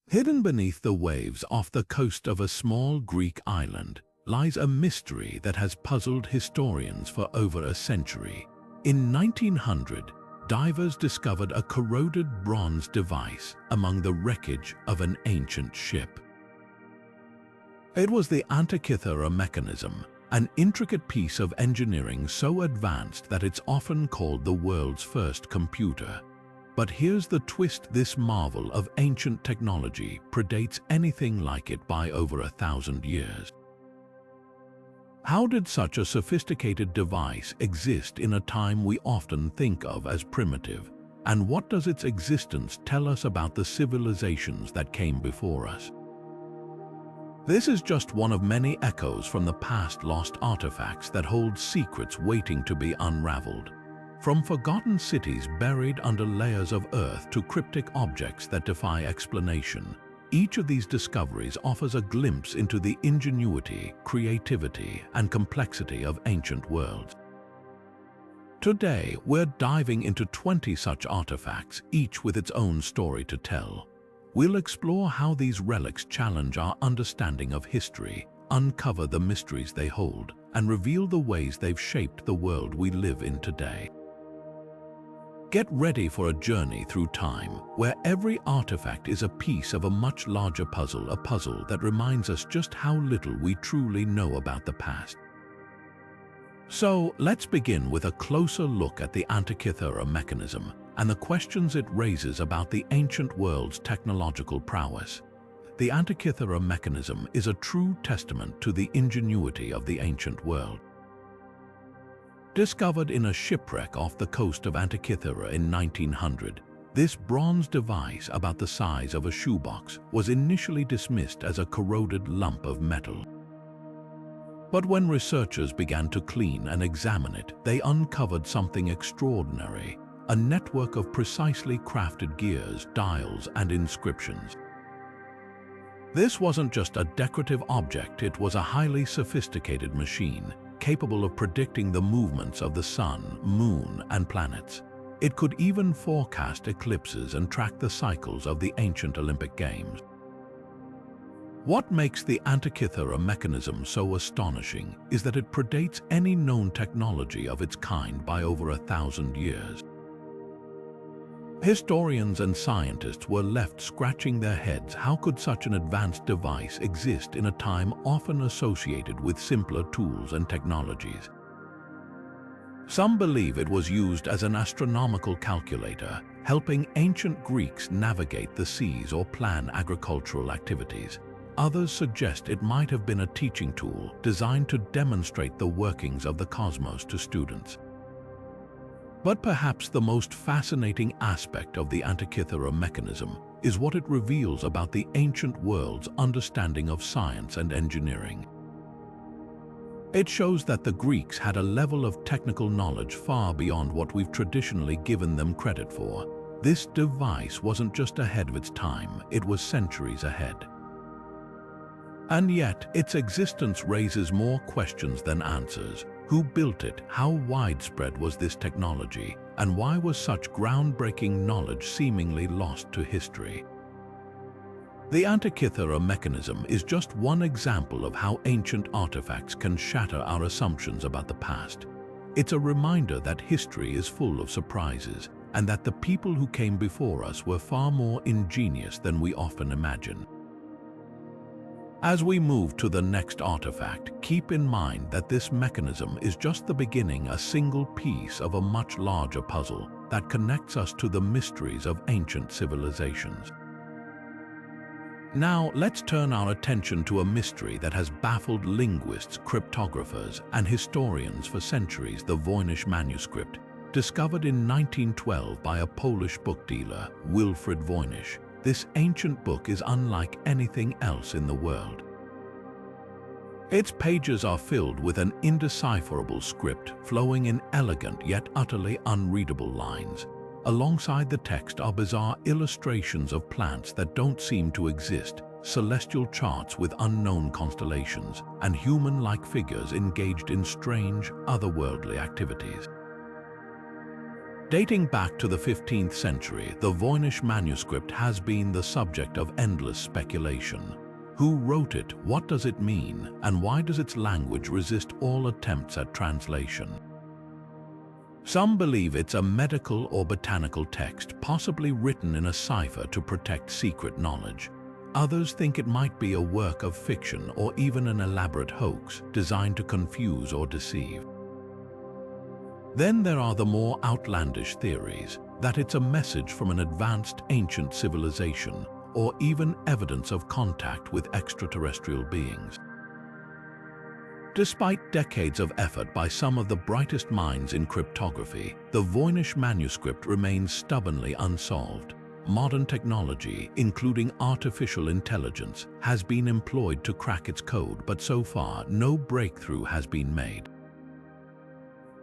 Hidden beneath the waves off the coast of a small Greek island lies a mystery that has puzzled historians for over a century. In 1900, divers discovered a corroded bronze device among the wreckage of an ancient ship. It was the Antikythera Mechanism, an intricate piece of engineering so advanced that it's often called the world's first computer. But here's the twist: this marvel of ancient technology predates anything like it by over 1,000 years. How did such a sophisticated device exist in a time we often think of as primitive? And what does its existence tell us about the civilizations that came before us? This is just one of many echoes from the past, lost artifacts that hold secrets waiting to be unraveled. From forgotten cities buried under layers of earth to cryptic objects that defy explanation, each of these discoveries offers a glimpse into the ingenuity, creativity, and complexity of ancient worlds. Today, we're diving into 20 such artifacts, each with its own story to tell. We'll explore how these relics challenge our understanding of history, uncover the mysteries they hold, and reveal the ways they've shaped the world we live in today. Get ready for a journey through time, where every artifact is a piece of a much larger puzzle, a puzzle that reminds us just how little we truly know about the past. So, let's begin with a closer look at the Antikythera Mechanism and the questions it raises about the ancient world's technological prowess. The Antikythera Mechanism is a true testament to the ingenuity of the ancient world. Discovered in a shipwreck off the coast of Antikythera in 1900, this bronze device about the size of a shoebox was initially dismissed as a corroded lump of metal. But when researchers began to clean and examine it, they uncovered something extraordinary: a network of precisely crafted gears, dials, and inscriptions. This wasn't just a decorative object, it was a highly sophisticated machine, capable of predicting the movements of the sun, moon, and planets. It could even forecast eclipses and track the cycles of the ancient Olympic Games. What makes the Antikythera Mechanism so astonishing is that it predates any known technology of its kind by over 1,000 years. Historians and scientists were left scratching their heads. How could such an advanced device exist in a time often associated with simpler tools and technologies? Some believe it was used as an astronomical calculator, helping ancient Greeks navigate the seas or plan agricultural activities. Others suggest it might have been a teaching tool designed to demonstrate the workings of the cosmos to students. But perhaps the most fascinating aspect of the Antikythera Mechanism is what it reveals about the ancient world's understanding of science and engineering. It shows that the Greeks had a level of technical knowledge far beyond what we've traditionally given them credit for. This device wasn't just ahead of its time, it was centuries ahead. And yet, its existence raises more questions than answers. Who built it? How widespread was this technology? And why was such groundbreaking knowledge seemingly lost to history? The Antikythera Mechanism is just one example of how ancient artifacts can shatter our assumptions about the past. It's a reminder that history is full of surprises, and that the people who came before us were far more ingenious than we often imagine. As we move to the next artifact, keep in mind that this mechanism is just the beginning, a single piece of a much larger puzzle that connects us to the mysteries of ancient civilizations. Now, let's turn our attention to a mystery that has baffled linguists, cryptographers, and historians for centuries: the Voynich Manuscript, discovered in 1912 by a Polish book dealer, Wilfrid Voynich. This ancient book is unlike anything else in the world. Its pages are filled with an indecipherable script, flowing in elegant yet utterly unreadable lines. Alongside the text are bizarre illustrations of plants that don't seem to exist, celestial charts with unknown constellations, and human-like figures engaged in strange, otherworldly activities. Dating back to the 15th century, the Voynich Manuscript has been the subject of endless speculation. Who wrote it, what does it mean, and why does its language resist all attempts at translation? Some believe it's a medical or botanical text, possibly written in a cipher to protect secret knowledge. Others think it might be a work of fiction or even an elaborate hoax designed to confuse or deceive. Then there are the more outlandish theories that it's a message from an advanced ancient civilization or even evidence of contact with extraterrestrial beings. Despite decades of effort by some of the brightest minds in cryptography, the Voynich Manuscript remains stubbornly unsolved. Modern technology, including artificial intelligence, has been employed to crack its code, but so far no breakthrough has been made.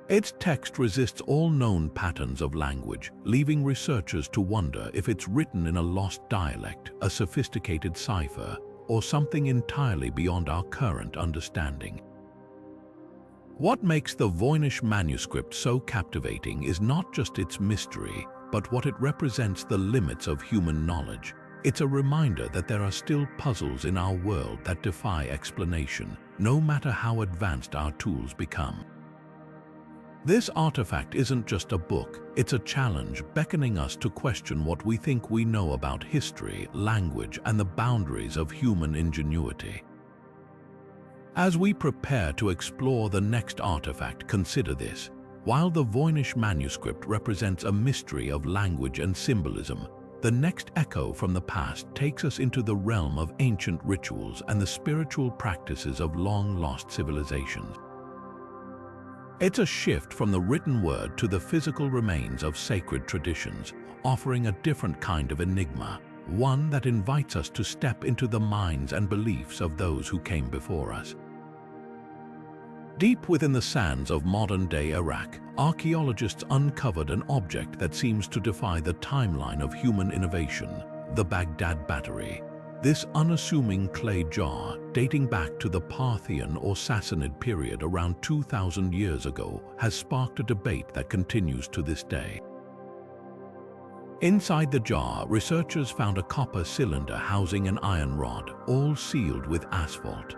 Its text resists all known patterns of language, leaving researchers to wonder if it's written in a lost dialect, a sophisticated cipher, or something entirely beyond our current understanding. What makes the Voynich Manuscript so captivating is not just its mystery, but what it represents: the limits of human knowledge. It's a reminder that there are still puzzles in our world that defy explanation, no matter how advanced our tools become. This artifact isn't just a book, it's a challenge beckoning us to question what we think we know about history, language, and the boundaries of human ingenuity. As we prepare to explore the next artifact, consider this. While the Voynich Manuscript represents a mystery of language and symbolism, the next echo from the past takes us into the realm of ancient rituals and the spiritual practices of long-lost civilizations. It's a shift from the written word to the physical remains of sacred traditions, offering a different kind of enigma, one that invites us to step into the minds and beliefs of those who came before us. Deep within the sands of modern-day Iraq, archaeologists uncovered an object that seems to defy the timeline of human innovation: the Baghdad Battery. This unassuming clay jar, dating back to the Parthian or Sassanid period around 2,000 years ago, has sparked a debate that continues to this day. Inside the jar, researchers found a copper cylinder housing an iron rod, all sealed with asphalt.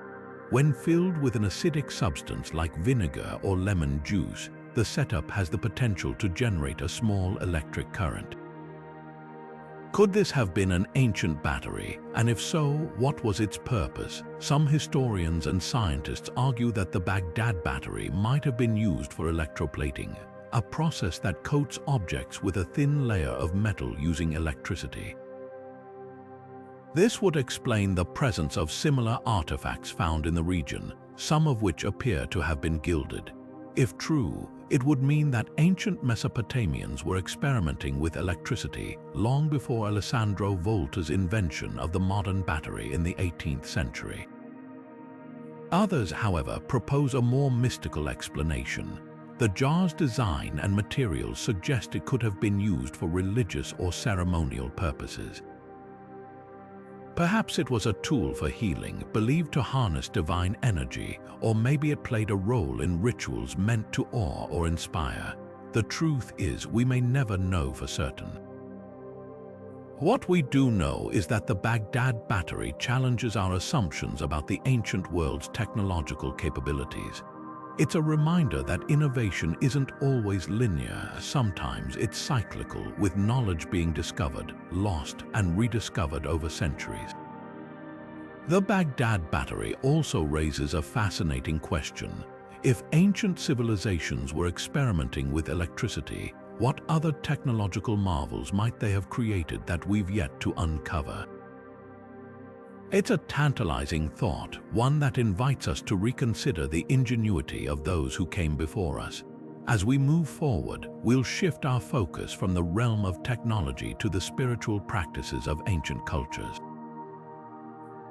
When filled with an acidic substance like vinegar or lemon juice, the setup has the potential to generate a small electric current. Could this have been an ancient battery? And if so, what was its purpose? Some historians and scientists argue that the Baghdad Battery might have been used for electroplating, a process that coats objects with a thin layer of metal using electricity. This would explain the presence of similar artifacts found in the region, some of which appear to have been gilded. If true, it would mean that ancient Mesopotamians were experimenting with electricity long before Alessandro Volta's invention of the modern battery in the 18th century. Others, however, propose a more mystical explanation. The jar's design and materials suggest it could have been used for religious or ceremonial purposes. Perhaps it was a tool for healing, believed to harness divine energy, or maybe it played a role in rituals meant to awe or inspire. The truth is, we may never know for certain. What we do know is that the Baghdad Battery challenges our assumptions about the ancient world's technological capabilities. It's a reminder that innovation isn't always linear. Sometimes it's cyclical, with knowledge being discovered, lost, and rediscovered over centuries. The Baghdad Battery also raises a fascinating question. If ancient civilizations were experimenting with electricity, what other technological marvels might they have created that we've yet to uncover? It's a tantalizing thought, one that invites us to reconsider the ingenuity of those who came before us. As we move forward, we'll shift our focus from the realm of technology to the spiritual practices of ancient cultures.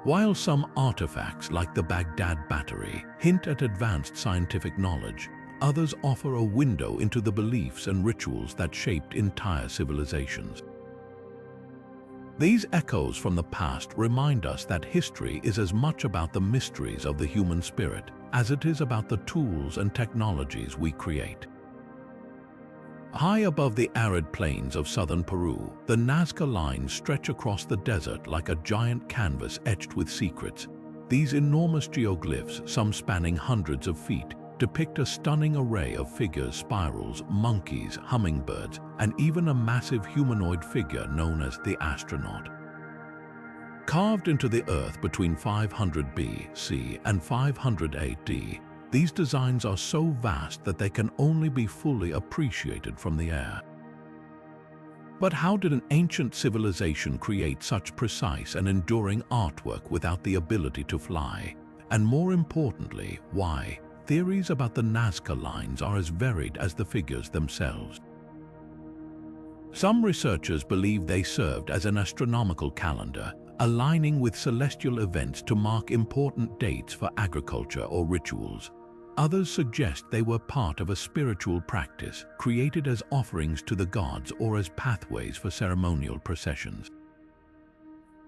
While some artifacts, like the Baghdad Battery, hint at advanced scientific knowledge, others offer a window into the beliefs and rituals that shaped entire civilizations. These echoes from the past remind us that history is as much about the mysteries of the human spirit as it is about the tools and technologies we create. High above the arid plains of southern Peru, the Nazca Lines stretch across the desert like a giant canvas etched with secrets. These enormous geoglyphs, some spanning hundreds of feet, depict a stunning array of figures: spirals, monkeys, hummingbirds, and even a massive humanoid figure known as the astronaut. Carved into the earth between 500 BC and 500 AD, these designs are so vast that they can only be fully appreciated from the air. But how did an ancient civilization create such precise and enduring artwork without the ability to fly? And more importantly, why? Theories about the Nazca Lines are as varied as the figures themselves. Some researchers believe they served as an astronomical calendar, aligning with celestial events to mark important dates for agriculture or rituals. Others suggest they were part of a spiritual practice, created as offerings to the gods or as pathways for ceremonial processions.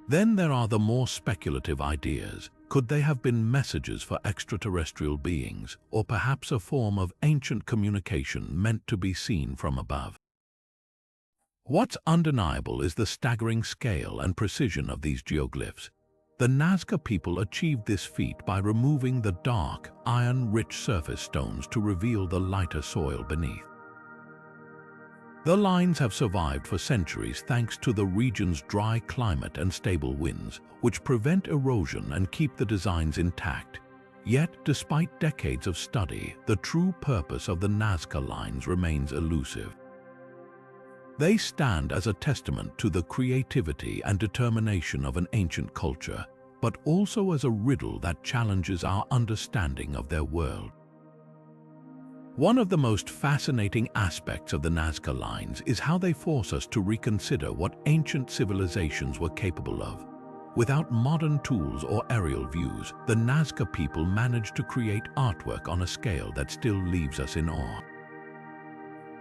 Then there are the more speculative ideas. Could they have been messages for extraterrestrial beings, or perhaps a form of ancient communication meant to be seen from above? What's undeniable is the staggering scale and precision of these geoglyphs. The Nazca people achieved this feat by removing the dark, iron-rich surface stones to reveal the lighter soil beneath. The lines have survived for centuries thanks to the region's dry climate and stable winds, which prevent erosion and keep the designs intact. Yet, despite decades of study, the true purpose of the Nazca Lines remains elusive. They stand as a testament to the creativity and determination of an ancient culture, but also as a riddle that challenges our understanding of their world. One of the most fascinating aspects of the Nazca Lines is how they force us to reconsider what ancient civilizations were capable of. Without modern tools or aerial views, the Nazca people managed to create artwork on a scale that still leaves us in awe.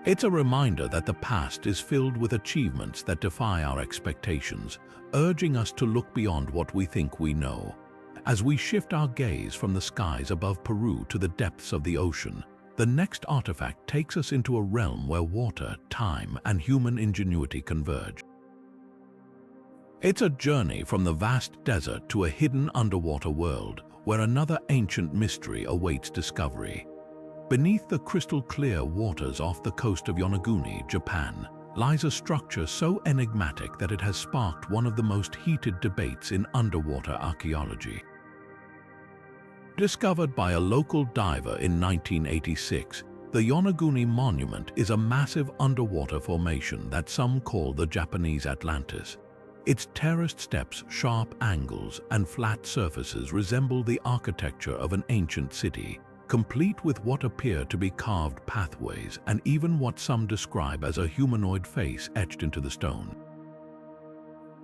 It's a reminder that the past is filled with achievements that defy our expectations, urging us to look beyond what we think we know. As we shift our gaze from the skies above Peru to the depths of the ocean, the next artifact takes us into a realm where water, time, and human ingenuity converge. It's a journey from the vast desert to a hidden underwater world, where another ancient mystery awaits discovery. Beneath the crystal-clear waters off the coast of Yonaguni, Japan, lies a structure so enigmatic that it has sparked one of the most heated debates in underwater archaeology. Discovered by a local diver in 1986, the Yonaguni Monument is a massive underwater formation that some call the Japanese Atlantis. Its terraced steps, sharp angles, and flat surfaces resemble the architecture of an ancient city, complete with what appear to be carved pathways and even what some describe as a humanoid face etched into the stone.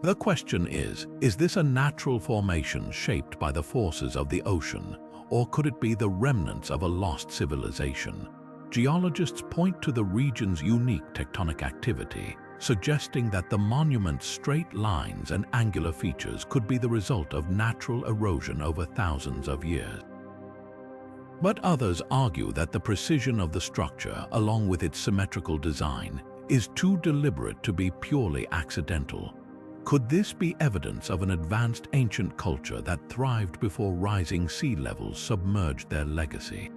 The question is this a natural formation shaped by the forces of the ocean, or could it be the remnants of a lost civilization? Geologists point to the region's unique tectonic activity, suggesting that the monument's straight lines and angular features could be the result of natural erosion over thousands of years. But others argue that the precision of the structure, along with its symmetrical design, is too deliberate to be purely accidental. Could this be evidence of an advanced ancient culture that thrived before rising sea levels submerged their legacy?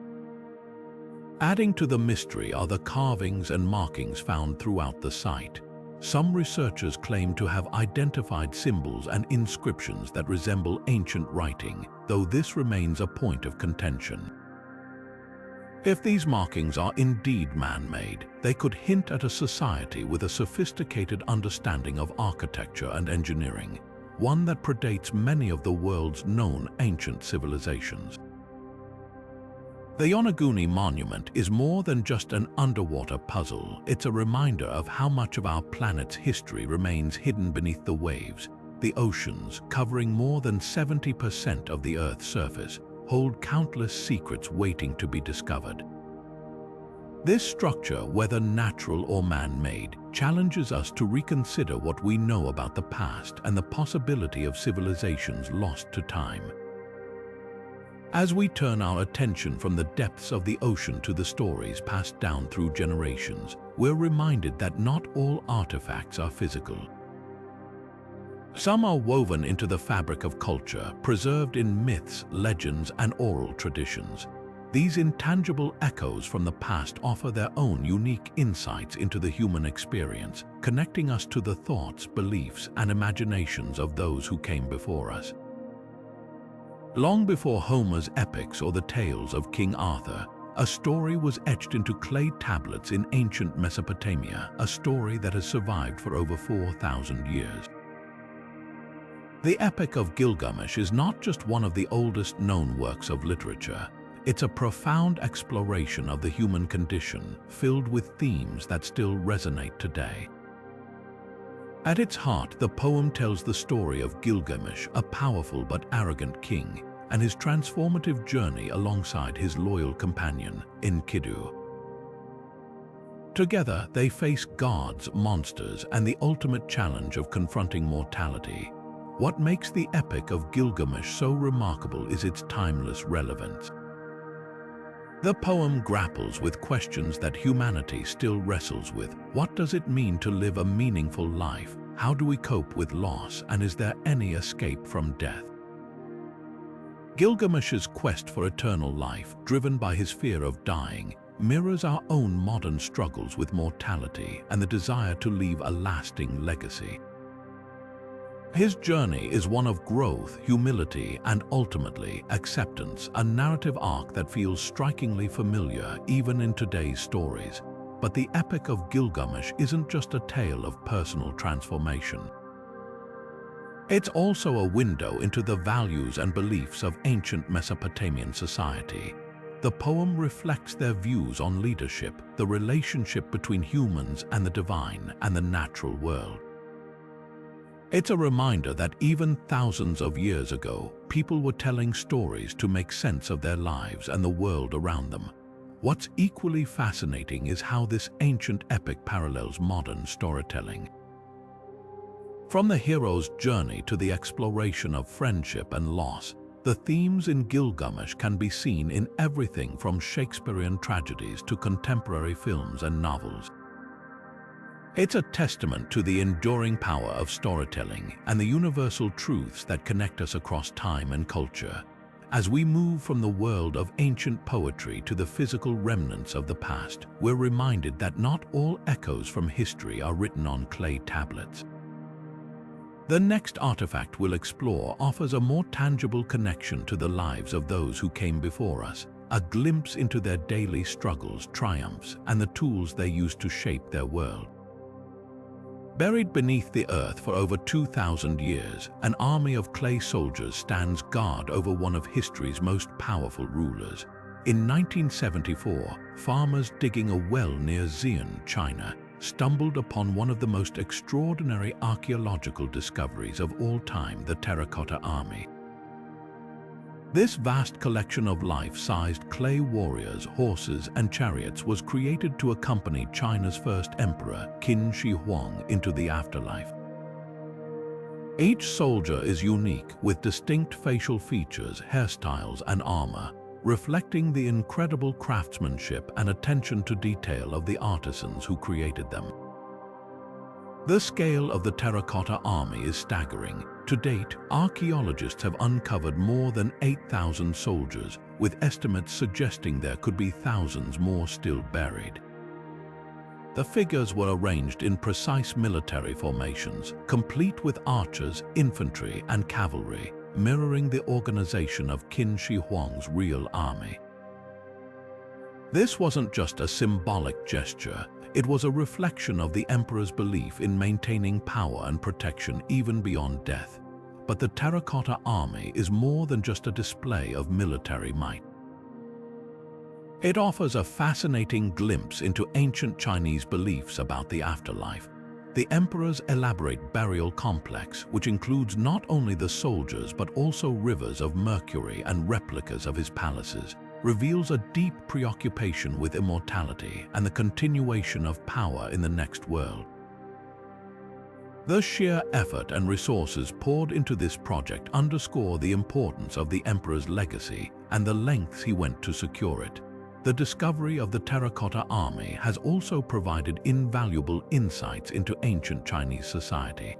Adding to the mystery are the carvings and markings found throughout the site. Some researchers claim to have identified symbols and inscriptions that resemble ancient writing, though this remains a point of contention. If these markings are indeed man-made, they could hint at a society with a sophisticated understanding of architecture and engineering, one that predates many of the world's known ancient civilizations. The Yonaguni Monument is more than just an underwater puzzle. It's a reminder of how much of our planet's history remains hidden beneath the waves. The oceans, covering more than 70% of the Earth's surface, hold countless secrets waiting to be discovered. This structure, whether natural or man-made, challenges us to reconsider what we know about the past and the possibility of civilizations lost to time. As we turn our attention from the depths of the ocean to the stories passed down through generations, we're reminded that not all artifacts are physical. Some are woven into the fabric of culture, preserved in myths, legends, and oral traditions. These intangible echoes from the past offer their own unique insights into the human experience, connecting us to the thoughts, beliefs, and imaginations of those who came before us. Long before Homer's epics or the tales of King Arthur, a story was etched into clay tablets in ancient Mesopotamia, a story that has survived for over 4,000 years. The Epic of Gilgamesh is not just one of the oldest known works of literature. It's a profound exploration of the human condition, filled with themes that still resonate today. At its heart, the poem tells the story of Gilgamesh, a powerful but arrogant king, and his transformative journey alongside his loyal companion, Enkidu. Together, they face gods, monsters, and the ultimate challenge of confronting mortality. What makes the Epic of Gilgamesh so remarkable is its timeless relevance. The poem grapples with questions that humanity still wrestles with. What does it mean to live a meaningful life? How do we cope with loss? And is there any escape from death? Gilgamesh's quest for eternal life, driven by his fear of dying, mirrors our own modern struggles with mortality and the desire to leave a lasting legacy. His journey is one of growth, humility, and ultimately acceptance, a narrative arc that feels strikingly familiar even in today's stories. But the Epic of Gilgamesh isn't just a tale of personal transformation. It's also a window into the values and beliefs of ancient Mesopotamian society. The poem reflects their views on leadership, the relationship between humans and the divine, and the natural world. It's a reminder that even thousands of years ago, people were telling stories to make sense of their lives and the world around them. What's equally fascinating is how this ancient epic parallels modern storytelling. From the hero's journey to the exploration of friendship and loss, the themes in Gilgamesh can be seen in everything from Shakespearean tragedies to contemporary films and novels. It's a testament to the enduring power of storytelling and the universal truths that connect us across time and culture. As we move from the world of ancient poetry to the physical remnants of the past, we're reminded that not all echoes from history are written on clay tablets. The next artifact we'll explore offers a more tangible connection to the lives of those who came before us, a glimpse into their daily struggles, triumphs, and the tools they used to shape their world. Buried beneath the earth for over 2,000 years, an army of clay soldiers stands guard over one of history's most powerful rulers. In 1974, farmers digging a well near Xi'an, China, stumbled upon one of the most extraordinary archaeological discoveries of all time, the Terracotta Army. This vast collection of life-sized clay warriors, horses, and chariots was created to accompany China's first emperor, Qin Shi Huang, into the afterlife. Each soldier is unique, with distinct facial features, hairstyles, and armor, reflecting the incredible craftsmanship and attention to detail of the artisans who created them. The scale of the Terracotta Army is staggering. To date, archaeologists have uncovered more than 8,000 soldiers, with estimates suggesting there could be thousands more still buried. The figures were arranged in precise military formations, complete with archers, infantry, and cavalry, mirroring the organization of Qin Shi Huang's real army. This wasn't just a symbolic gesture. It was a reflection of the emperor's belief in maintaining power and protection even beyond death. But the Terracotta Army is more than just a display of military might. It offers a fascinating glimpse into ancient Chinese beliefs about the afterlife. The emperor's elaborate burial complex, which includes not only the soldiers but also rivers of mercury and replicas of his palaces, reveals a deep preoccupation with immortality and the continuation of power in the next world. The sheer effort and resources poured into this project underscore the importance of the emperor's legacy and the lengths he went to secure it. The discovery of the Terracotta Army has also provided invaluable insights into ancient Chinese society.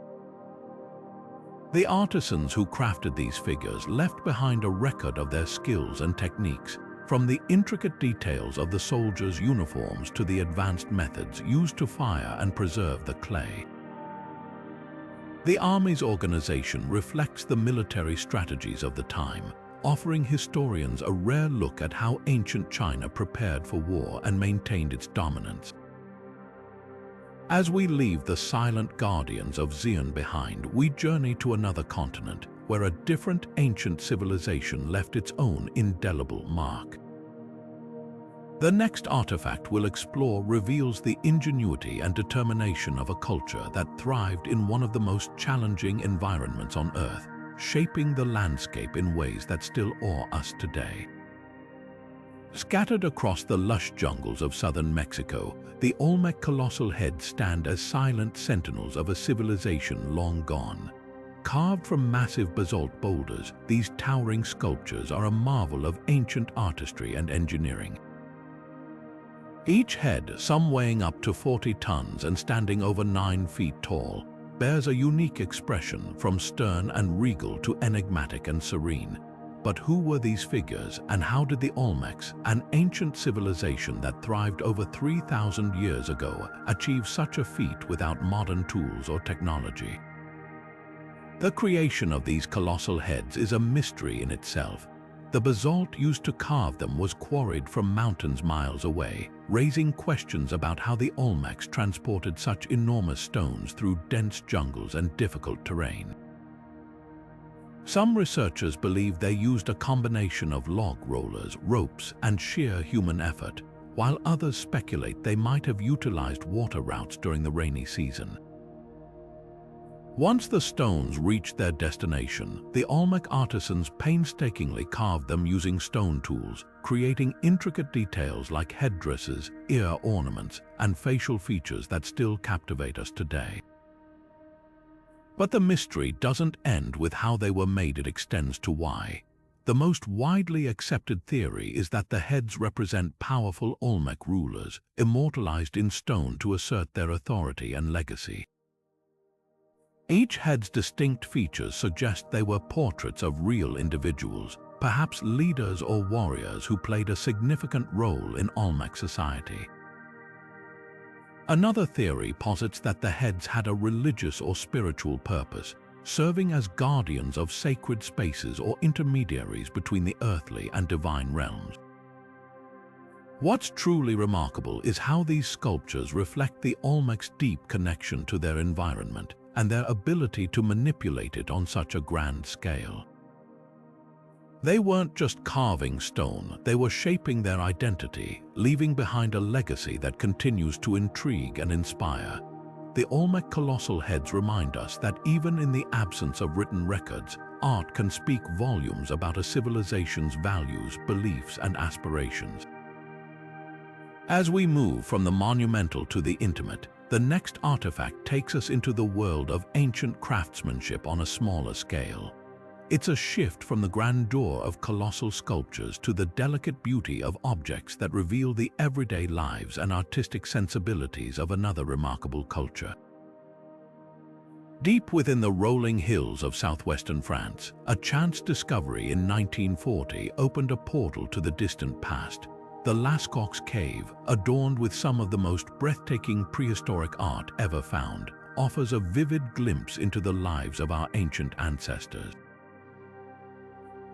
The artisans who crafted these figures left behind a record of their skills and techniques, from the intricate details of the soldiers' uniforms to the advanced methods used to fire and preserve the clay. The army's organization reflects the military strategies of the time, offering historians a rare look at how ancient China prepared for war and maintained its dominance. As we leave the silent guardians of Xi'an behind, we journey to another continent, where a different ancient civilization left its own indelible mark. The next artifact we'll explore reveals the ingenuity and determination of a culture that thrived in one of the most challenging environments on Earth, shaping the landscape in ways that still awe us today. Scattered across the lush jungles of southern Mexico, the Olmec Colossal Heads stand as silent sentinels of a civilization long gone. Carved from massive basalt boulders, these towering sculptures are a marvel of ancient artistry and engineering. Each head, some weighing up to 40 tons and standing over 9 feet tall, bears a unique expression, from stern and regal to enigmatic and serene. But who were these figures, and how did the Olmecs, an ancient civilization that thrived over 3,000 years ago, achieve such a feat without modern tools or technology? The creation of these colossal heads is a mystery in itself. The basalt used to carve them was quarried from mountains miles away, raising questions about how the Olmecs transported such enormous stones through dense jungles and difficult terrain. Some researchers believe they used a combination of log rollers, ropes, and sheer human effort, while others speculate they might have utilized water routes during the rainy season. Once the stones reached their destination, the Olmec artisans painstakingly carved them using stone tools, creating intricate details like headdresses, ear ornaments, and facial features that still captivate us today. But the mystery doesn't end with how they were made, it extends to why. The most widely accepted theory is that the heads represent powerful Olmec rulers, immortalized in stone to assert their authority and legacy. Each head's distinct features suggest they were portraits of real individuals, perhaps leaders or warriors who played a significant role in Olmec society. Another theory posits that the heads had a religious or spiritual purpose, serving as guardians of sacred spaces or intermediaries between the earthly and divine realms. What's truly remarkable is how these sculptures reflect the Olmec's deep connection to their environment and their ability to manipulate it on such a grand scale. They weren't just carving stone, they were shaping their identity, leaving behind a legacy that continues to intrigue and inspire. The Olmec Colossal Heads remind us that even in the absence of written records, art can speak volumes about a civilization's values, beliefs, and aspirations. As we move from the monumental to the intimate, the next artifact takes us into the world of ancient craftsmanship on a smaller scale. It's a shift from the grandeur of colossal sculptures to the delicate beauty of objects that reveal the everyday lives and artistic sensibilities of another remarkable culture. Deep within the rolling hills of southwestern France, a chance discovery in 1940 opened a portal to the distant past. The Lascaux cave, adorned with some of the most breathtaking prehistoric art ever found, offers a vivid glimpse into the lives of our ancient ancestors.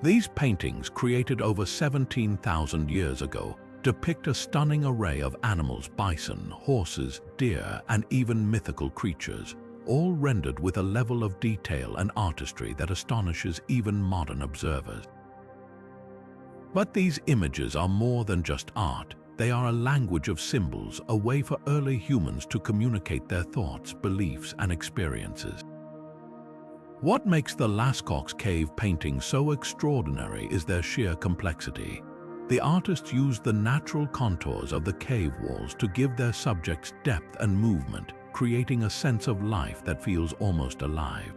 These paintings, created over 17,000 years ago, depict a stunning array of animals: bison, horses, deer, and even mythical creatures, all rendered with a level of detail and artistry that astonishes even modern observers. But these images are more than just art. They are a language of symbols, a way for early humans to communicate their thoughts, beliefs, and experiences. What makes the Lascaux cave paintings so extraordinary is their sheer complexity. The artists used the natural contours of the cave walls to give their subjects depth and movement, creating a sense of life that feels almost alive.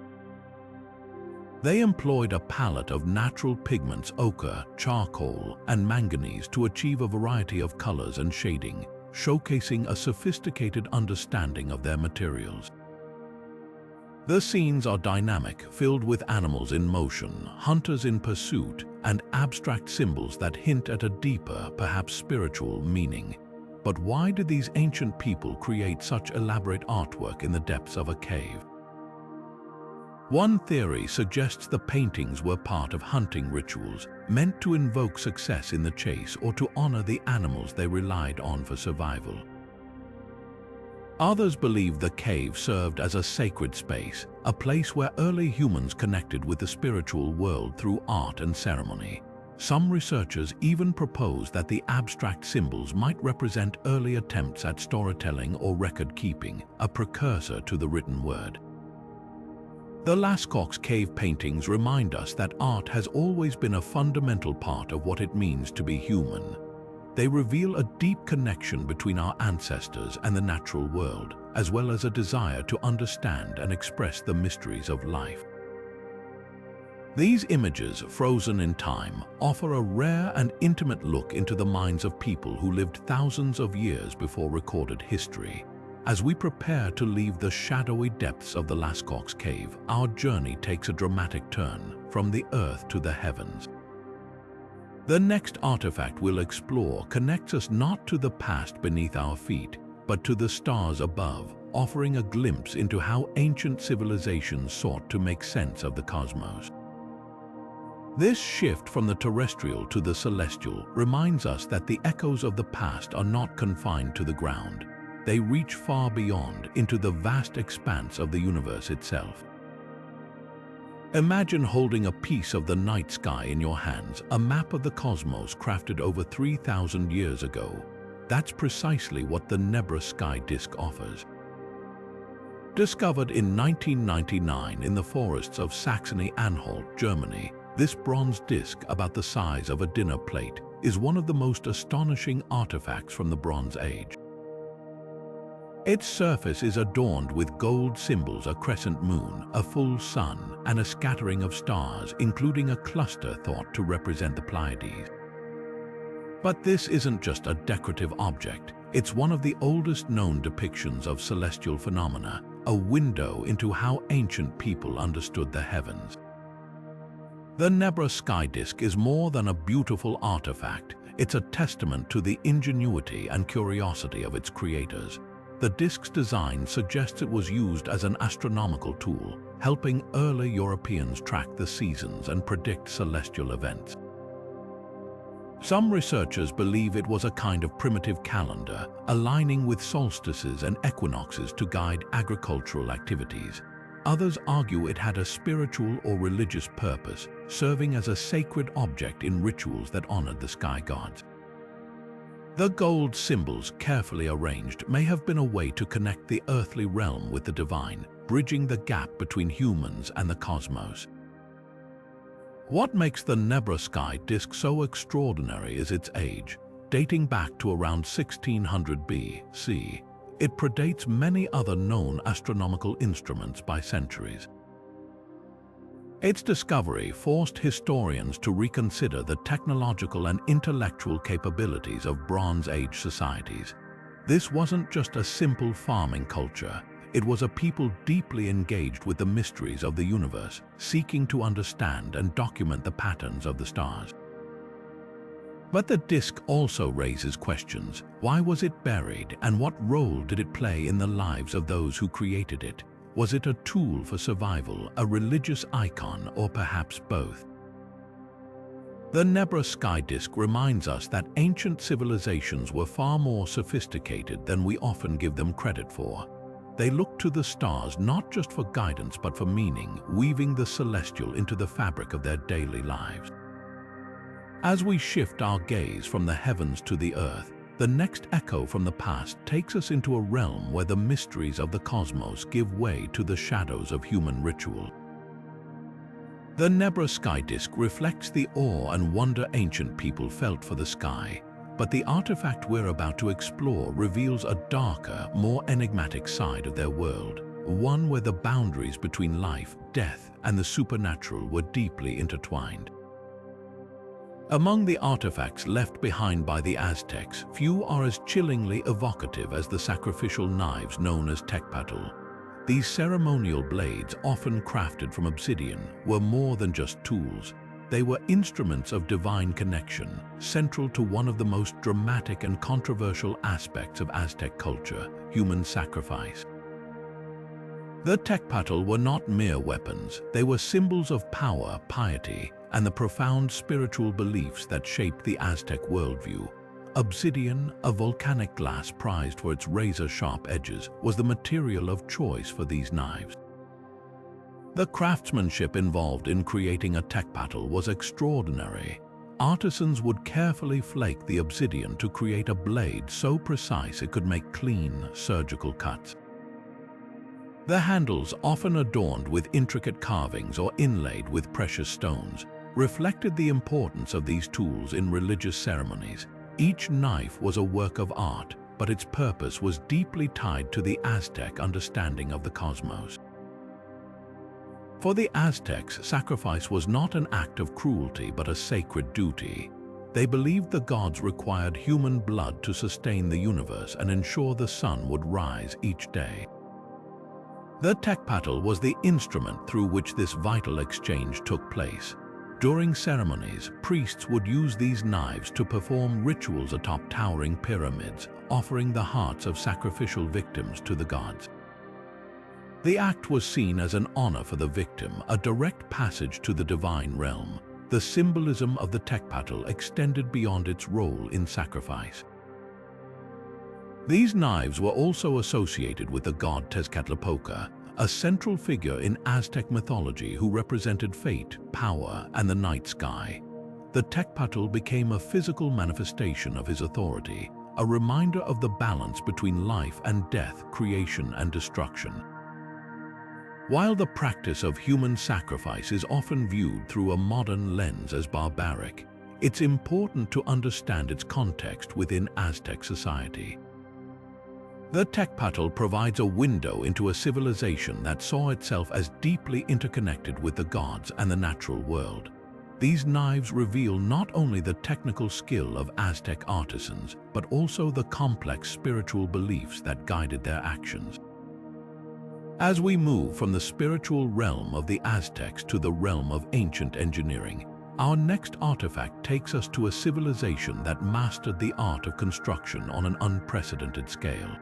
They employed a palette of natural pigments, ochre, charcoal, and manganese to achieve a variety of colors and shading, showcasing a sophisticated understanding of their materials. The scenes are dynamic, filled with animals in motion, hunters in pursuit, and abstract symbols that hint at a deeper, perhaps spiritual meaning. But why did these ancient people create such elaborate artwork in the depths of a cave? One theory suggests the paintings were part of hunting rituals, meant to invoke success in the chase or to honor the animals they relied on for survival. Others believe the cave served as a sacred space, a place where early humans connected with the spiritual world through art and ceremony. Some researchers even propose that the abstract symbols might represent early attempts at storytelling or record-keeping, a precursor to the written word. The Lascaux cave paintings remind us that art has always been a fundamental part of what it means to be human. They reveal a deep connection between our ancestors and the natural world, as well as a desire to understand and express the mysteries of life. These images, frozen in time, offer a rare and intimate look into the minds of people who lived thousands of years before recorded history. As we prepare to leave the shadowy depths of the Lascaux cave, our journey takes a dramatic turn, from the earth to the heavens. The next artifact we'll explore connects us not to the past beneath our feet, but to the stars above, offering a glimpse into how ancient civilizations sought to make sense of the cosmos. This shift from the terrestrial to the celestial reminds us that the echoes of the past are not confined to the ground. They reach far beyond, into the vast expanse of the universe itself. Imagine holding a piece of the night sky in your hands, a map of the cosmos crafted over 3,000 years ago. That's precisely what the Nebra sky disk offers. Discovered in 1999 in the forests of Saxony-Anhalt, Germany, this bronze disk, about the size of a dinner plate, is one of the most astonishing artifacts from the Bronze Age. Its surface is adorned with gold symbols, a crescent moon, a full sun, and a scattering of stars, including a cluster thought to represent the Pleiades. But this isn't just a decorative object. It's one of the oldest known depictions of celestial phenomena, a window into how ancient people understood the heavens. The Nebra sky disk is more than a beautiful artifact. It's a testament to the ingenuity and curiosity of its creators. The disk's design suggests it was used as an astronomical tool, helping early Europeans track the seasons and predict celestial events. Some researchers believe it was a kind of primitive calendar, aligning with solstices and equinoxes to guide agricultural activities. Others argue it had a spiritual or religious purpose, serving as a sacred object in rituals that honored the sky gods. The gold symbols, carefully arranged, may have been a way to connect the earthly realm with the divine, bridging the gap between humans and the cosmos. What makes the Nebra sky disk so extraordinary is its age. Dating back to around 1600 BC, it predates many other known astronomical instruments by centuries. Its discovery forced historians to reconsider the technological and intellectual capabilities of Bronze Age societies. This wasn't just a simple farming culture. It was a people deeply engaged with the mysteries of the universe, seeking to understand and document the patterns of the stars. But the disk also raises questions. Why was it buried, and what role did it play in the lives of those who created it? Was it a tool for survival, a religious icon, or perhaps both? The Nebra sky disk reminds us that ancient civilizations were far more sophisticated than we often give them credit for. They looked to the stars not just for guidance but for meaning, weaving the celestial into the fabric of their daily lives. As we shift our gaze from the heavens to the earth, the next echo from the past takes us into a realm where the mysteries of the cosmos give way to the shadows of human ritual. The Nebra sky disk reflects the awe and wonder ancient people felt for the sky. But the artifact we're about to explore reveals a darker, more enigmatic side of their world, one where the boundaries between life, death, and the supernatural were deeply intertwined. Among the artifacts left behind by the Aztecs, few are as chillingly evocative as the sacrificial knives known as Tekpatl. These ceremonial blades, often crafted from obsidian, were more than just tools. They were instruments of divine connection, central to one of the most dramatic and controversial aspects of Aztec culture, human sacrifice. The Tekpatl were not mere weapons. They were symbols of power, piety, and the profound spiritual beliefs that shaped the Aztec worldview. Obsidian, a volcanic glass prized for its razor-sharp edges, was the material of choice for these knives. The craftsmanship involved in creating a Tekpatl was extraordinary. Artisans would carefully flake the obsidian to create a blade so precise it could make clean, surgical cuts. The handles, often adorned with intricate carvings or inlaid with precious stones, reflected the importance of these tools in religious ceremonies. Each knife was a work of art, but its purpose was deeply tied to the Aztec understanding of the cosmos. For the Aztecs, sacrifice was not an act of cruelty but a sacred duty. They believed the gods required human blood to sustain the universe and ensure the sun would rise each day. The Tekpatl was the instrument through which this vital exchange took place. During ceremonies, priests would use these knives to perform rituals atop towering pyramids, offering the hearts of sacrificial victims to the gods. The act was seen as an honor for the victim, a direct passage to the divine realm. The symbolism of the Tekpatl extended beyond its role in sacrifice. These knives were also associated with the god Tezcatlipoca, a central figure in Aztec mythology who represented fate, power, and the night sky. The Tekpatl became a physical manifestation of his authority, a reminder of the balance between life and death, creation and destruction. While the practice of human sacrifice is often viewed through a modern lens as barbaric, it's important to understand its context within Aztec society. The Tekpatl provides a window into a civilization that saw itself as deeply interconnected with the gods and the natural world. These knives reveal not only the technical skill of Aztec artisans, but also the complex spiritual beliefs that guided their actions. As we move from the spiritual realm of the Aztecs to the realm of ancient engineering, our next artifact takes us to a civilization that mastered the art of construction on an unprecedented scale.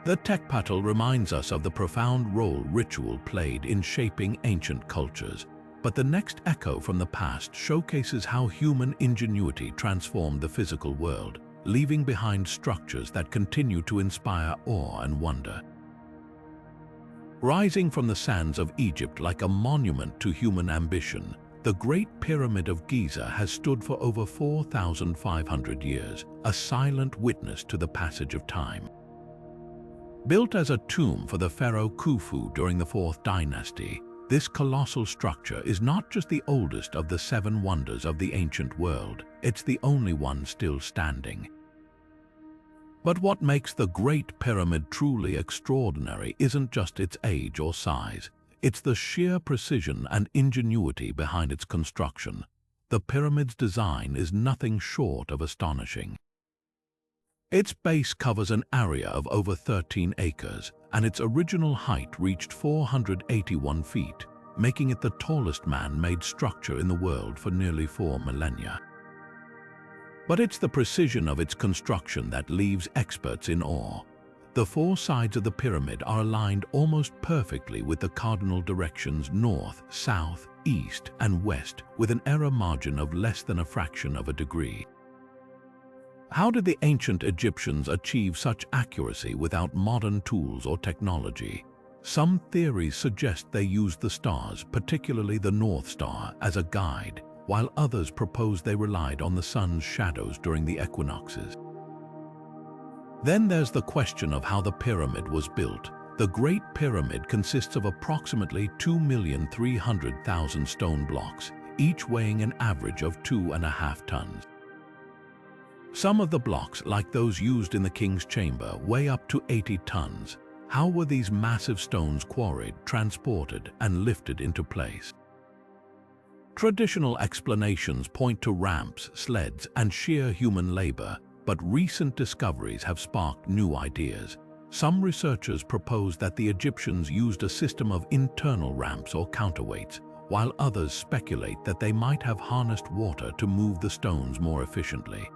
The Tekpatl reminds us of the profound role ritual played in shaping ancient cultures, but the next echo from the past showcases how human ingenuity transformed the physical world, leaving behind structures that continue to inspire awe and wonder. Rising from the sands of Egypt like a monument to human ambition, the Great Pyramid of Giza has stood for over 4,500 years, a silent witness to the passage of time. Built as a tomb for the pharaoh Khufu during the 4th dynasty, this colossal structure is not just the oldest of the 7 wonders of the ancient world, it's the only one still standing. But what makes the Great Pyramid truly extraordinary isn't just its age or size, it's the sheer precision and ingenuity behind its construction. The pyramid's design is nothing short of astonishing. Its base covers an area of over 13 acres, and its original height reached 481 feet, making it the tallest man-made structure in the world for nearly 4 millennia. But it's the precision of its construction that leaves experts in awe. The 4 sides of the pyramid are aligned almost perfectly with the cardinal directions north, south, east, and west, with an error margin of less than a fraction of a degree. How did the ancient Egyptians achieve such accuracy without modern tools or technology? Some theories suggest they used the stars, particularly the North Star, as a guide, while others propose they relied on the sun's shadows during the equinoxes. Then there's the question of how the pyramid was built. The Great Pyramid consists of approximately 2,300,000 stone blocks, each weighing an average of 2.5 tons. Some of the blocks, like those used in the king's chamber, weigh up to 80 tons. How were these massive stones quarried, transported, and lifted into place? Traditional explanations point to ramps, sleds, and sheer human labor, but recent discoveries have sparked new ideas. Some researchers propose that the Egyptians used a system of internal ramps or counterweights, while others speculate that they might have harnessed water to move the stones more efficiently.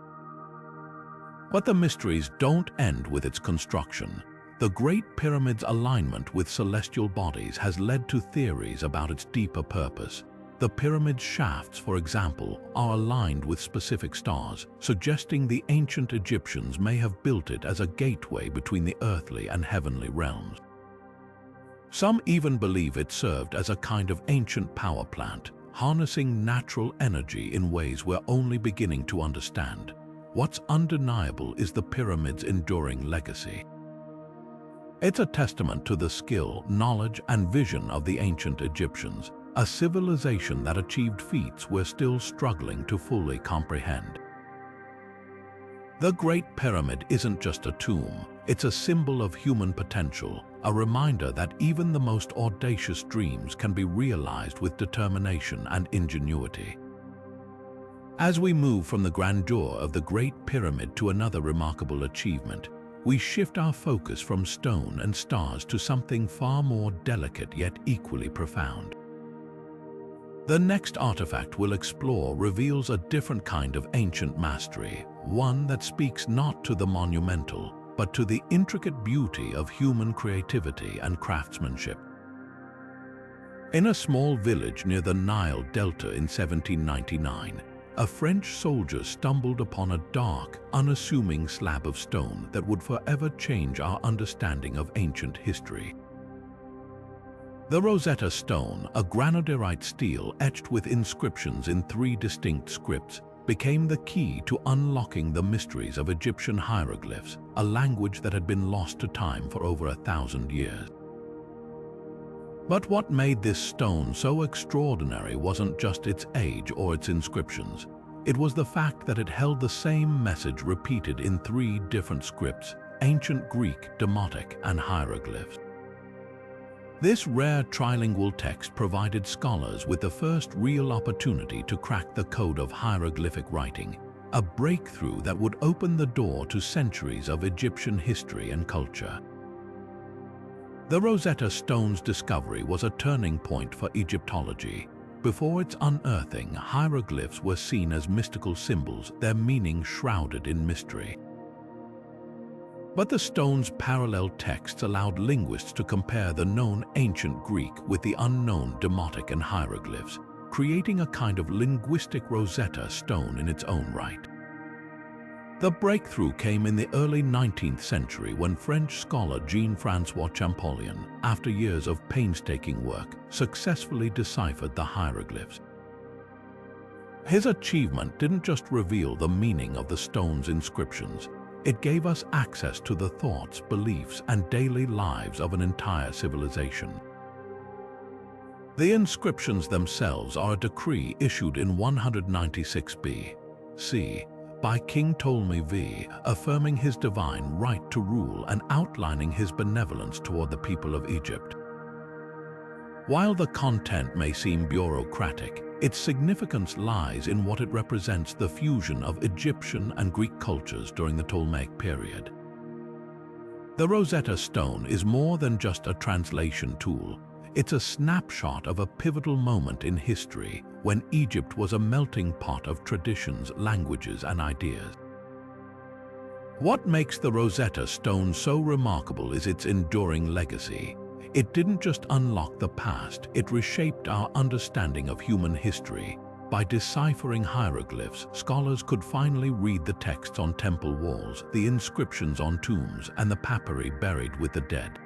But the mysteries don't end with its construction. The Great Pyramid's alignment with celestial bodies has led to theories about its deeper purpose. The pyramid's shafts, for example, are aligned with specific stars, suggesting the ancient Egyptians may have built it as a gateway between the earthly and heavenly realms. Some even believe it served as a kind of ancient power plant, harnessing natural energy in ways we're only beginning to understand. What's undeniable is the pyramid's enduring legacy. It's a testament to the skill, knowledge, and vision of the ancient Egyptians, a civilization that achieved feats we're still struggling to fully comprehend. The Great Pyramid isn't just a tomb, it's a symbol of human potential, a reminder that even the most audacious dreams can be realized with determination and ingenuity. As we move from the grandeur of the Great Pyramid to another remarkable achievement, we shift our focus from stone and stars to something far more delicate yet equally profound. The next artifact we'll explore reveals a different kind of ancient mastery, one that speaks not to the monumental, but to the intricate beauty of human creativity and craftsmanship. In a small village near the Nile Delta in 1799, a French soldier stumbled upon a dark, unassuming slab of stone that would forever change our understanding of ancient history. The Rosetta Stone, a granodiorite stele etched with inscriptions in 3 distinct scripts, became the key to unlocking the mysteries of Egyptian hieroglyphs, a language that had been lost to time for over 1,000 years. But what made this stone so extraordinary wasn't just its age or its inscriptions. It was the fact that it held the same message repeated in 3 different scripts: ancient Greek, Demotic, and hieroglyphs. This rare trilingual text provided scholars with the first real opportunity to crack the code of hieroglyphic writing, a breakthrough that would open the door to centuries of Egyptian history and culture. The Rosetta Stone's discovery was a turning point for Egyptology. Before its unearthing, hieroglyphs were seen as mystical symbols, their meaning shrouded in mystery. But the stone's parallel texts allowed linguists to compare the known ancient Greek with the unknown Demotic and hieroglyphs, creating a kind of linguistic Rosetta Stone in its own right. The breakthrough came in the early 19th century when French scholar Jean-François Champollion, after years of painstaking work, successfully deciphered the hieroglyphs. His achievement didn't just reveal the meaning of the stone's inscriptions, it gave us access to the thoughts, beliefs, and daily lives of an entire civilization. The inscriptions themselves are a decree issued in 196 B.C. by King Ptolemy V, affirming his divine right to rule and outlining his benevolence toward the people of Egypt. While the content may seem bureaucratic, its significance lies in what it represents: the fusion of Egyptian and Greek cultures during the Ptolemaic period. The Rosetta Stone is more than just a translation tool. It's a snapshot of a pivotal moment in history when Egypt was a melting pot of traditions, languages, and ideas. What makes the Rosetta Stone so remarkable is its enduring legacy. It didn't just unlock the past, it reshaped our understanding of human history. By deciphering hieroglyphs, scholars could finally read the texts on temple walls, the inscriptions on tombs, and the papyri buried with the dead.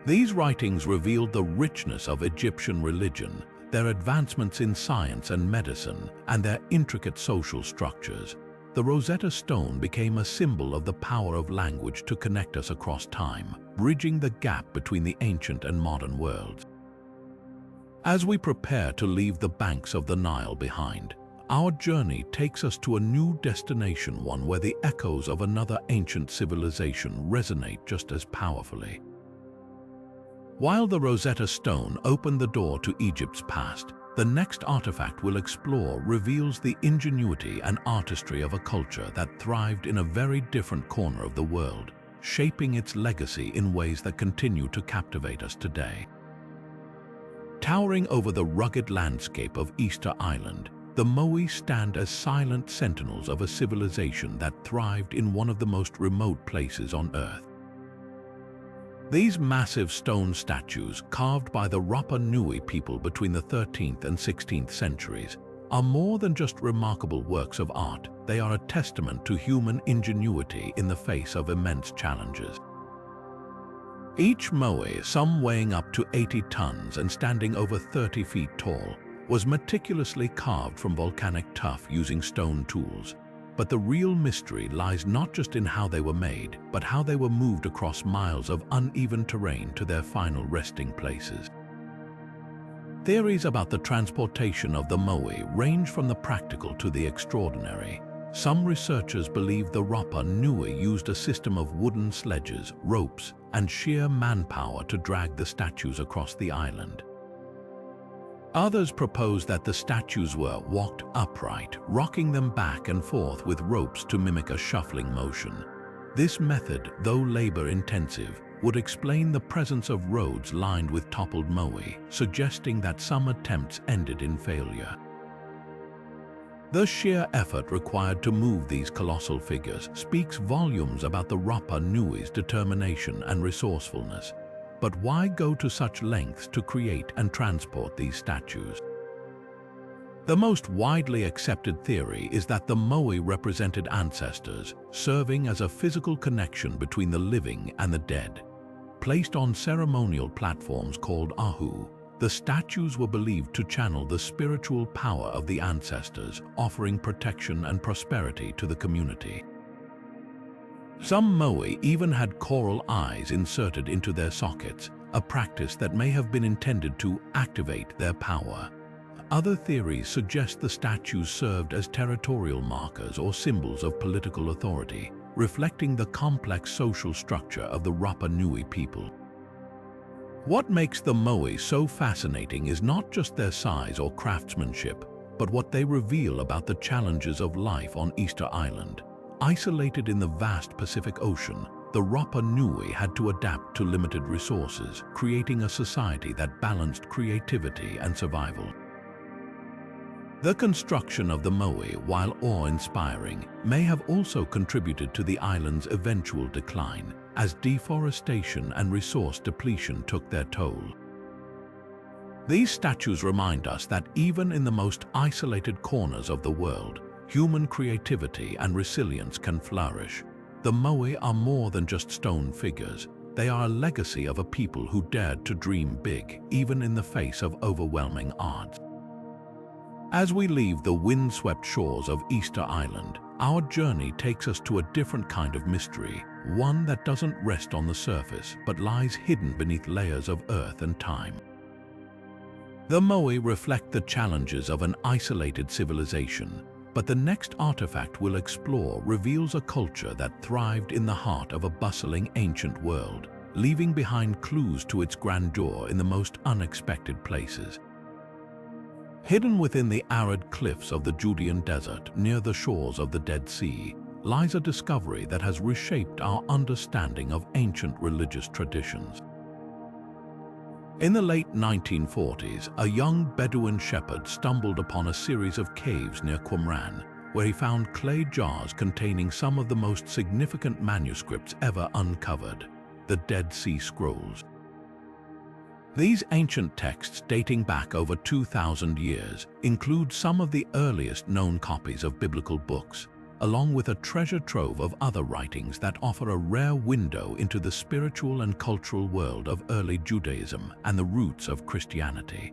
These writings revealed the richness of Egyptian religion, their advancements in science and medicine, and their intricate social structures. The Rosetta Stone became a symbol of the power of language to connect us across time, bridging the gap between the ancient and modern worlds. As we prepare to leave the banks of the Nile behind, our journey takes us to a new destination, one where the echoes of another ancient civilization resonate just as powerfully. While the Rosetta Stone opened the door to Egypt's past, the next artifact we'll explore reveals the ingenuity and artistry of a culture that thrived in a very different corner of the world, shaping its legacy in ways that continue to captivate us today. Towering over the rugged landscape of Easter Island, the Moai stand as silent sentinels of a civilization that thrived in one of the most remote places on Earth. These massive stone statues, carved by the Rapa Nui people between the 13th and 16th centuries, are more than just remarkable works of art. They are a testament to human ingenuity in the face of immense challenges. Each Moai, some weighing up to 80 tons and standing over 30 feet tall, was meticulously carved from volcanic tuff using stone tools. But the real mystery lies not just in how they were made, but how they were moved across miles of uneven terrain to their final resting places. Theories about the transportation of the Moai range from the practical to the extraordinary. Some researchers believe the Rapa Nui used a system of wooden sledges, ropes, and sheer manpower to drag the statues across the island. Others propose that the statues were walked upright, rocking them back and forth with ropes to mimic a shuffling motion. This method, though labor-intensive, would explain the presence of roads lined with toppled Moai, suggesting that some attempts ended in failure. The sheer effort required to move these colossal figures speaks volumes about the Rapa Nui's determination and resourcefulness. But why go to such lengths to create and transport these statues? The most widely accepted theory is that the Moai represented ancestors, serving as a physical connection between the living and the dead. Placed on ceremonial platforms called ahu, the statues were believed to channel the spiritual power of the ancestors, offering protection and prosperity to the community. Some Moai even had coral eyes inserted into their sockets, a practice that may have been intended to activate their power. Other theories suggest the statues served as territorial markers or symbols of political authority, reflecting the complex social structure of the Rapa Nui people. What makes the Moai so fascinating is not just their size or craftsmanship, but what they reveal about the challenges of life on Easter Island. Isolated in the vast Pacific Ocean, the Rapa Nui had to adapt to limited resources, creating a society that balanced creativity and survival. The construction of the Moai, while awe-inspiring, may have also contributed to the island's eventual decline, as deforestation and resource depletion took their toll. These statues remind us that even in the most isolated corners of the world, human creativity and resilience can flourish. The Moai are more than just stone figures. They are a legacy of a people who dared to dream big, even in the face of overwhelming odds. As we leave the wind-swept shores of Easter Island, our journey takes us to a different kind of mystery, one that doesn't rest on the surface, but lies hidden beneath layers of earth and time. The Moai reflect the challenges of an isolated civilization, but the next artifact we'll explore reveals a culture that thrived in the heart of a bustling ancient world, leaving behind clues to its grandeur in the most unexpected places. Hidden within the arid cliffs of the Judean desert near the shores of the Dead Sea lies a discovery that has reshaped our understanding of ancient religious traditions. In the late 1940s, a young Bedouin shepherd stumbled upon a series of caves near Qumran, where he found clay jars containing some of the most significant manuscripts ever uncovered, the Dead Sea Scrolls. These ancient texts, dating back over 2,000 years, include some of the earliest known copies of biblical books, along with a treasure trove of other writings that offer a rare window into the spiritual and cultural world of early Judaism and the roots of Christianity.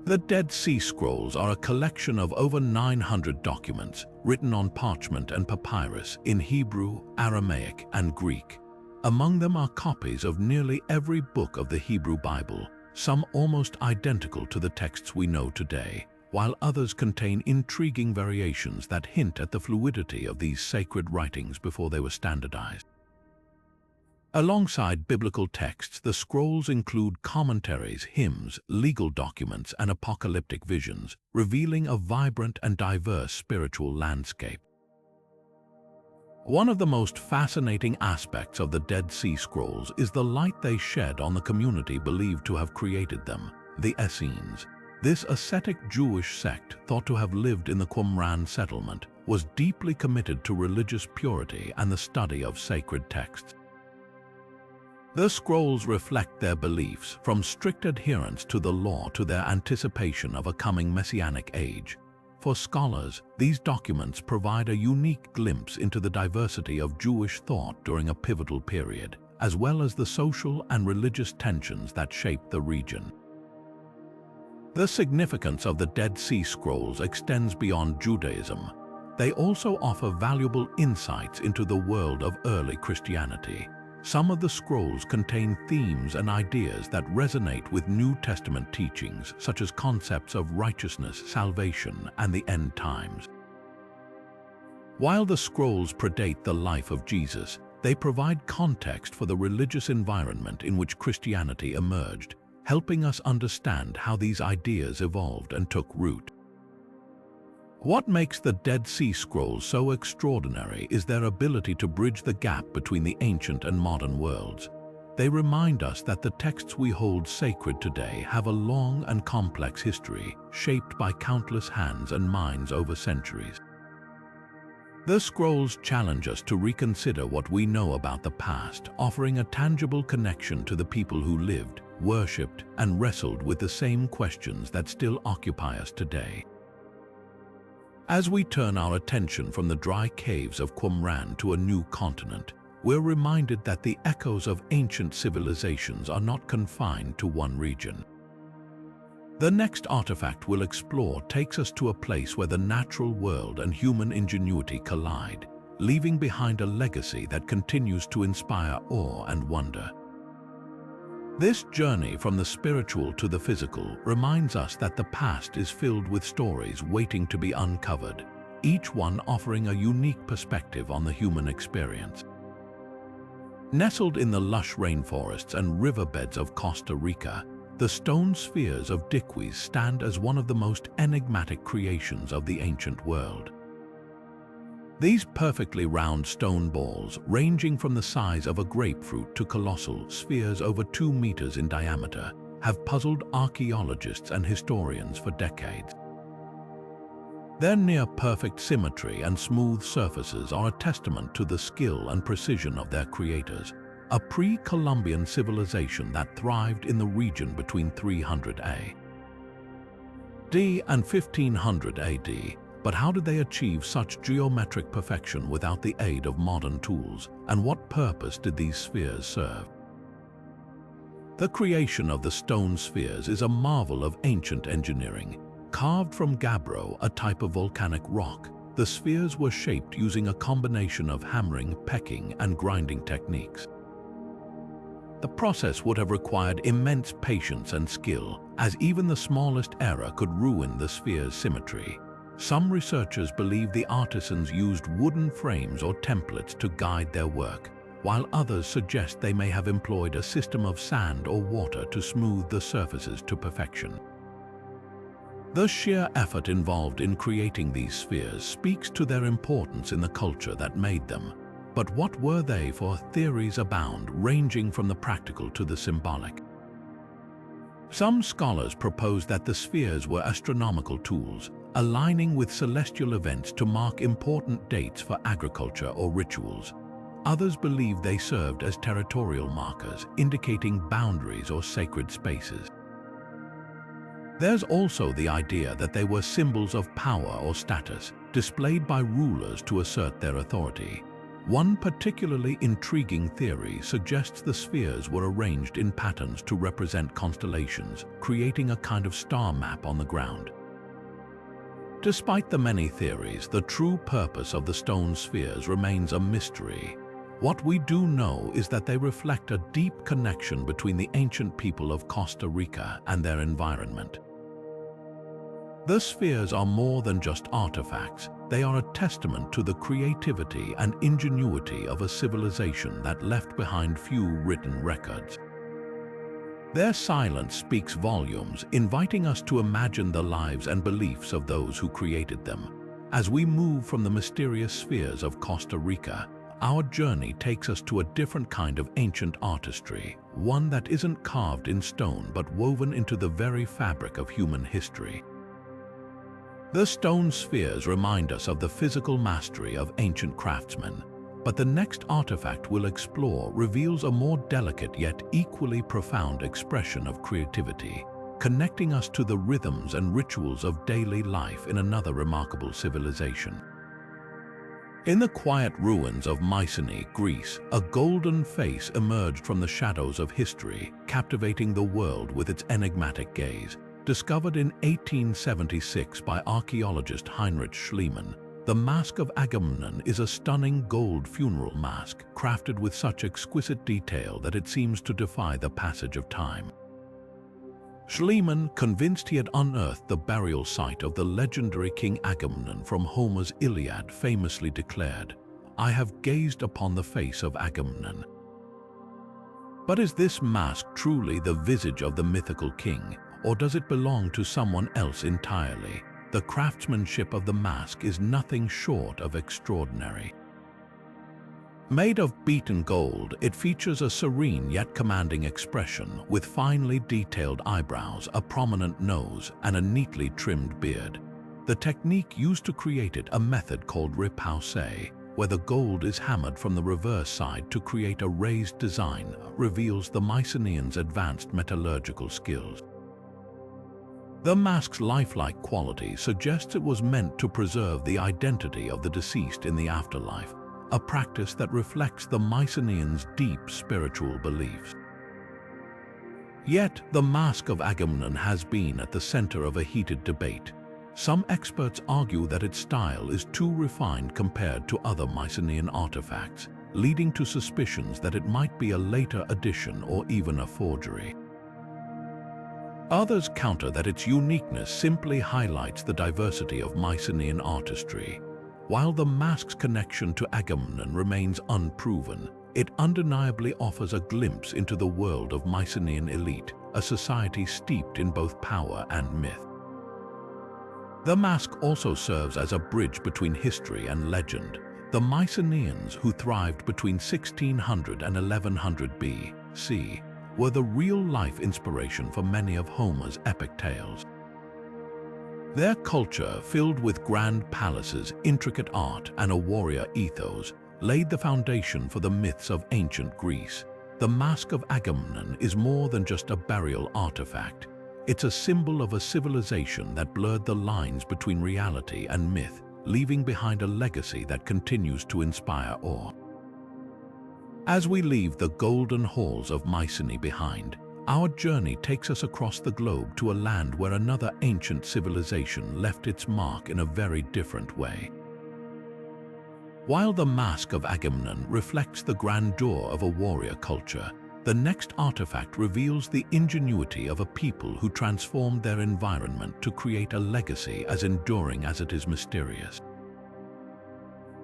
The Dead Sea Scrolls are a collection of over 900 documents written on parchment and papyrus in Hebrew, Aramaic, and Greek. Among them are copies of nearly every book of the Hebrew Bible, some almost identical to the texts we know today, while others contain intriguing variations that hint at the fluidity of these sacred writings before they were standardized. Alongside biblical texts, the scrolls include commentaries, hymns, legal documents, and apocalyptic visions, revealing a vibrant and diverse spiritual landscape. One of the most fascinating aspects of the Dead Sea Scrolls is the light they shed on the community believed to have created them, the Essenes. This ascetic Jewish sect, thought to have lived in the Qumran settlement, was deeply committed to religious purity and the study of sacred texts. The scrolls reflect their beliefs, from strict adherence to the law to their anticipation of a coming messianic age. For scholars, these documents provide a unique glimpse into the diversity of Jewish thought during a pivotal period, as well as the social and religious tensions that shaped the region. The significance of the Dead Sea Scrolls extends beyond Judaism. They also offer valuable insights into the world of early Christianity. Some of the scrolls contain themes and ideas that resonate with New Testament teachings, such as concepts of righteousness, salvation, and the end times. While the scrolls predate the life of Jesus, they provide context for the religious environment in which Christianity emerged, helping us understand how these ideas evolved and took root. What makes the Dead Sea Scrolls so extraordinary is their ability to bridge the gap between the ancient and modern worlds. They remind us that the texts we hold sacred today have a long and complex history, shaped by countless hands and minds over centuries. The scrolls challenge us to reconsider what we know about the past, offering a tangible connection to the people who lived, worshipped, and wrestled with the same questions that still occupy us today. As we turn our attention from the dry caves of Qumran to a new continent, we're reminded that the echoes of ancient civilizations are not confined to one region. The next artifact we'll explore takes us to a place where the natural world and human ingenuity collide, leaving behind a legacy that continues to inspire awe and wonder. This journey from the spiritual to the physical reminds us that the past is filled with stories waiting to be uncovered, each one offering a unique perspective on the human experience. Nestled in the lush rainforests and riverbeds of Costa Rica, the stone spheres of Diquis stand as one of the most enigmatic creations of the ancient world. These perfectly round stone balls, ranging from the size of a grapefruit to colossal spheres over 2 meters in diameter, have puzzled archaeologists and historians for decades. Their near-perfect symmetry and smooth surfaces are a testament to the skill and precision of their creators, a pre-Columbian civilization that thrived in the region between 300 AD and 1500 AD. But how did they achieve such geometric perfection without the aid of modern tools, and what purpose did these spheres serve? The creation of the stone spheres is a marvel of ancient engineering. Carved from gabbro, a type of volcanic rock, the spheres were shaped using a combination of hammering, pecking, and grinding techniques. The process would have required immense patience and skill, as even the smallest error could ruin the sphere's symmetry. Some researchers believe the artisans used wooden frames or templates to guide their work, while others suggest they may have employed a system of sand or water to smooth the surfaces to perfection. The sheer effort involved in creating these spheres speaks to their importance in the culture that made them. But what were they for? Theories abound, ranging from the practical to the symbolic. Some scholars propose that the spheres were astronomical tools, aligning with celestial events to mark important dates for agriculture or rituals. Others believe they served as territorial markers, indicating boundaries or sacred spaces. There's also the idea that they were symbols of power or status, displayed by rulers to assert their authority. One particularly intriguing theory suggests the spheres were arranged in patterns to represent constellations, creating a kind of star map on the ground. Despite the many theories, the true purpose of the stone spheres remains a mystery. What we do know is that they reflect a deep connection between the ancient people of Costa Rica and their environment. The spheres are more than just artifacts. They are a testament to the creativity and ingenuity of a civilization that left behind few written records. Their silence speaks volumes, inviting us to imagine the lives and beliefs of those who created them. As we move from the mysterious spheres of Costa Rica, our journey takes us to a different kind of ancient artistry, one that isn't carved in stone but woven into the very fabric of human history. The stone spheres remind us of the physical mastery of ancient craftsmen, but the next artifact we'll explore reveals a more delicate yet equally profound expression of creativity, connecting us to the rhythms and rituals of daily life in another remarkable civilization. In the quiet ruins of Mycenae, Greece, a golden face emerged from the shadows of history, captivating the world with its enigmatic gaze. Discovered in 1876 by archaeologist Heinrich Schliemann, the Mask of Agamnon is a stunning gold funeral mask crafted with such exquisite detail that it seems to defy the passage of time. Schliemann, convinced he had unearthed the burial site of the legendary King Agamnon from Homer's Iliad, famously declared, "I have gazed upon the face of Agamnon." But is this mask truly the visage of the mythical king, or does it belong to someone else entirely? The craftsmanship of the mask is nothing short of extraordinary. Made of beaten gold, it features a serene yet commanding expression with finely detailed eyebrows, a prominent nose, and a neatly trimmed beard. The technique used to create it, a method called repoussé, where the gold is hammered from the reverse side to create a raised design, reveals the Mycenaeans' advanced metallurgical skills. The mask's lifelike quality suggests it was meant to preserve the identity of the deceased in the afterlife, a practice that reflects the Mycenaeans' deep spiritual beliefs. Yet, the Mask of Agamnon has been at the center of a heated debate. Some experts argue that its style is too refined compared to other Mycenaean artifacts, leading to suspicions that it might be a later addition or even a forgery. Others counter that its uniqueness simply highlights the diversity of Mycenaean artistry. While the mask's connection to Agamnon remains unproven, it undeniably offers a glimpse into the world of Mycenaean elite, a society steeped in both power and myth. The mask also serves as a bridge between history and legend. The Mycenaeans, who thrived between 1600 and 1100 BC, were the real-life inspiration for many of Homer's epic tales. Their culture, filled with grand palaces, intricate art, and a warrior ethos, laid the foundation for the myths of ancient Greece. The Mask of Agamnon is more than just a burial artifact. It's a symbol of a civilization that blurred the lines between reality and myth, leaving behind a legacy that continues to inspire awe. As we leave the golden halls of Mycenae behind, our journey takes us across the globe to a land where another ancient civilization left its mark in a very different way. While the Mask of Agamnon reflects the grandeur of a warrior culture, the next artifact reveals the ingenuity of a people who transformed their environment to create a legacy as enduring as it is mysterious.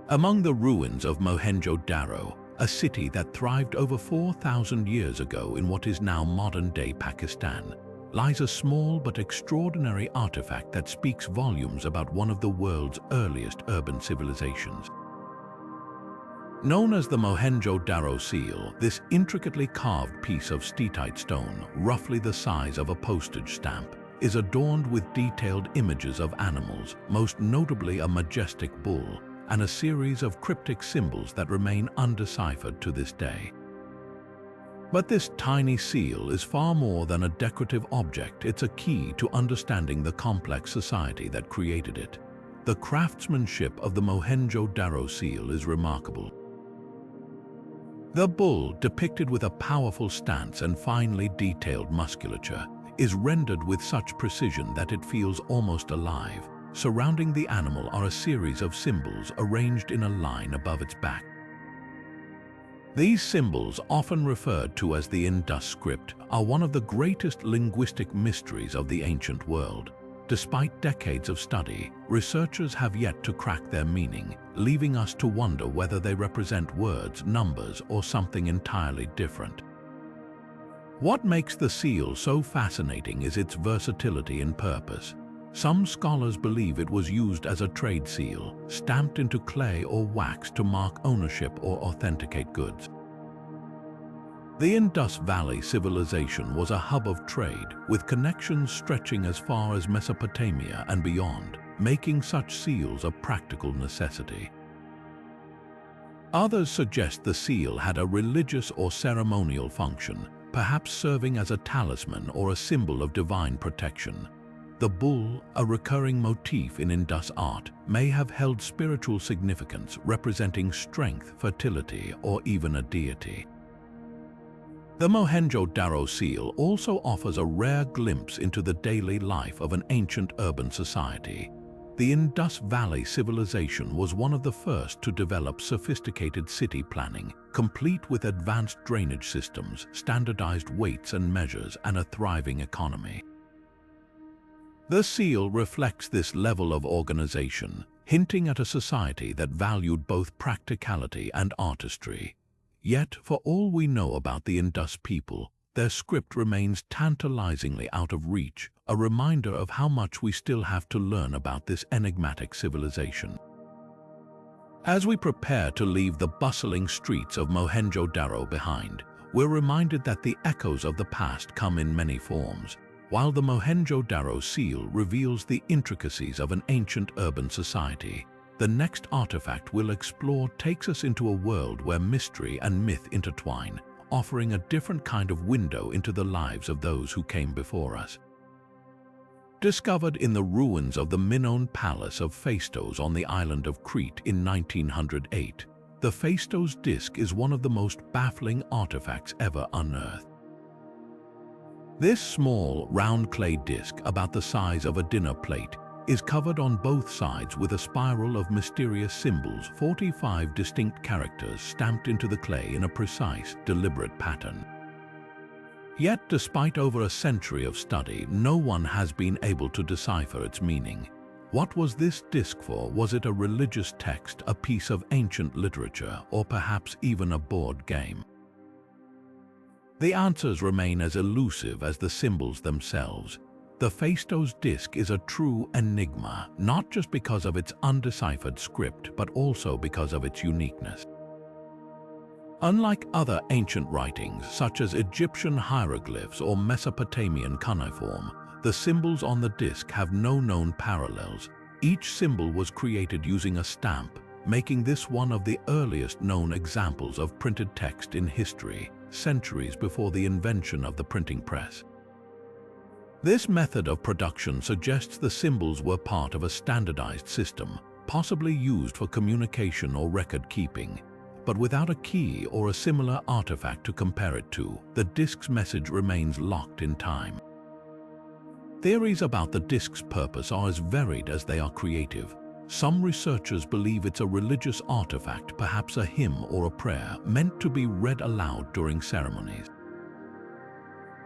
Among the ruins of Mohenjo-Daro, a city that thrived over 4,000 years ago in what is now modern-day Pakistan, lies a small but extraordinary artifact that speaks volumes about one of the world's earliest urban civilizations. Known as the Mohenjo-Daro seal, this intricately carved piece of steatite stone, roughly the size of a postage stamp, is adorned with detailed images of animals, most notably a majestic bull, and a series of cryptic symbols that remain undeciphered to this day. But this tiny seal is far more than a decorative object. It's a key to understanding the complex society that created it. The craftsmanship of the Mohenjo-Daro seal is remarkable. The bull, depicted with a powerful stance and finely detailed musculature, is rendered with such precision that it feels almost alive. Surrounding the animal are a series of symbols arranged in a line above its back. These symbols, often referred to as the Indus script, are one of the greatest linguistic mysteries of the ancient world. Despite decades of study, researchers have yet to crack their meaning, leaving us to wonder whether they represent words, numbers, or something entirely different. What makes the seal so fascinating is its versatility and purpose. Some scholars believe it was used as a trade seal, stamped into clay or wax to mark ownership or authenticate goods. The Indus Valley civilization was a hub of trade, with connections stretching as far as Mesopotamia and beyond, making such seals a practical necessity. Others suggest the seal had a religious or ceremonial function, perhaps serving as a talisman or a symbol of divine protection. The bull, a recurring motif in Indus art, may have held spiritual significance, representing strength, fertility, or even a deity. The Mohenjo-Daro seal also offers a rare glimpse into the daily life of an ancient urban society. The Indus Valley civilization was one of the first to develop sophisticated city planning, complete with advanced drainage systems, standardized weights and measures, and a thriving economy. The seal reflects this level of organization, hinting at a society that valued both practicality and artistry. Yet, for all we know about the Indus people, their script remains tantalizingly out of reach, a reminder of how much we still have to learn about this enigmatic civilization. As we prepare to leave the bustling streets of Mohenjo-Daro behind, we're reminded that the echoes of the past come in many forms. While the Mohenjo-Daro seal reveals the intricacies of an ancient urban society, the next artifact we'll explore takes us into a world where mystery and myth intertwine, offering a different kind of window into the lives of those who came before us. Discovered in the ruins of the Minoan palace of Phaistos on the island of Crete in 1908, the Phaistos disc is one of the most baffling artifacts ever unearthed. This small, round clay disc, about the size of a dinner plate, is covered on both sides with a spiral of mysterious symbols, 45 distinct characters stamped into the clay in a precise, deliberate pattern. Yet, despite over a century of study, no one has been able to decipher its meaning. What was this disc for? Was it a religious text, a piece of ancient literature, or perhaps even a board game? The answers remain as elusive as the symbols themselves. The Phaistos disc is a true enigma, not just because of its undeciphered script, but also because of its uniqueness. Unlike other ancient writings, such as Egyptian hieroglyphs or Mesopotamian cuneiform, the symbols on the disc have no known parallels. Each symbol was created using a stamp, making this one of the earliest known examples of printed text in history, centuries before the invention of the printing press. This method of production suggests the symbols were part of a standardized system, possibly used for communication or record keeping. But without a key or a similar artifact to compare it to, the disc's message remains locked in time. Theories about the disc's purpose are as varied as they are creative. Some researchers believe it's a religious artifact, perhaps a hymn or a prayer, meant to be read aloud during ceremonies.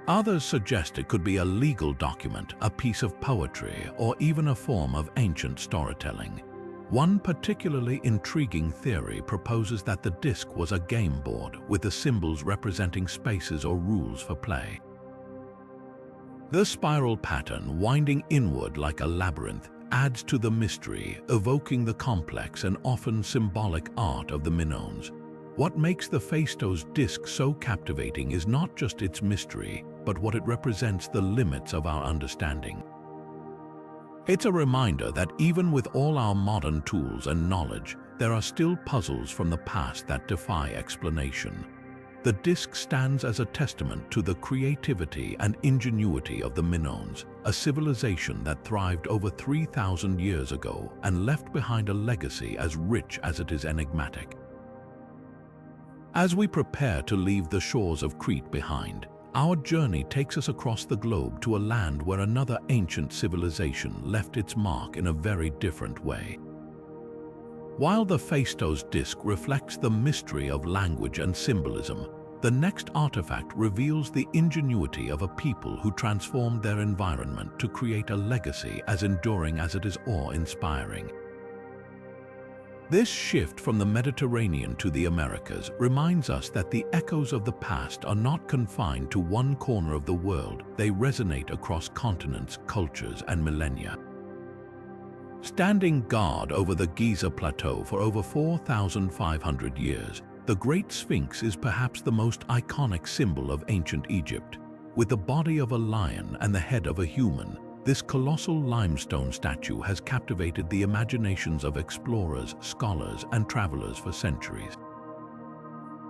Others suggest it could be a legal document, a piece of poetry, or even a form of ancient storytelling. One particularly intriguing theory proposes that the disc was a game board, with the symbols representing spaces or rules for play. The spiral pattern, winding inward like a labyrinth, adds to the mystery, evoking the complex and often symbolic art of the Minoans. What makes the Phaistos disc so captivating is not just its mystery, but what it represents: the limits of our understanding. It's a reminder that even with all our modern tools and knowledge, there are still puzzles from the past that defy explanation. The disc stands as a testament to the creativity and ingenuity of the Minoans, a civilization that thrived over 3,000 years ago and left behind a legacy as rich as it is enigmatic. As we prepare to leave the shores of Crete behind, our journey takes us across the globe to a land where another ancient civilization left its mark in a very different way. While the Phaistos disc reflects the mystery of language and symbolism, the next artifact reveals the ingenuity of a people who transformed their environment to create a legacy as enduring as it is awe-inspiring. This shift from the Mediterranean to the Americas reminds us that the echoes of the past are not confined to one corner of the world. They resonate across continents, cultures, and millennia. Standing guard over the Giza Plateau for over 4,500 years, the Great Sphinx is perhaps the most iconic symbol of ancient Egypt. With the body of a lion and the head of a human, this colossal limestone statue has captivated the imaginations of explorers, scholars, and travelers for centuries.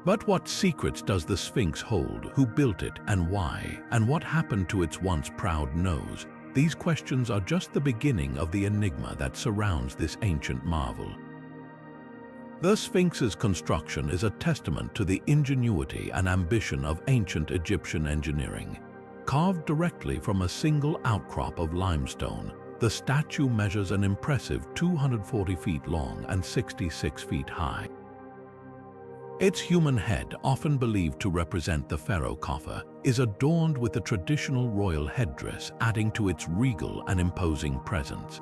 But what secrets does the Sphinx hold? Who built it and why? And what happened to its once proud nose? These questions are just the beginning of the enigma that surrounds this ancient marvel. The Sphinx's construction is a testament to the ingenuity and ambition of ancient Egyptian engineering. Carved directly from a single outcrop of limestone, the statue measures an impressive 240 feet long and 66 feet high. Its human head, often believed to represent the pharaoh Costa, is adorned with the traditional royal headdress, adding to its regal and imposing presence.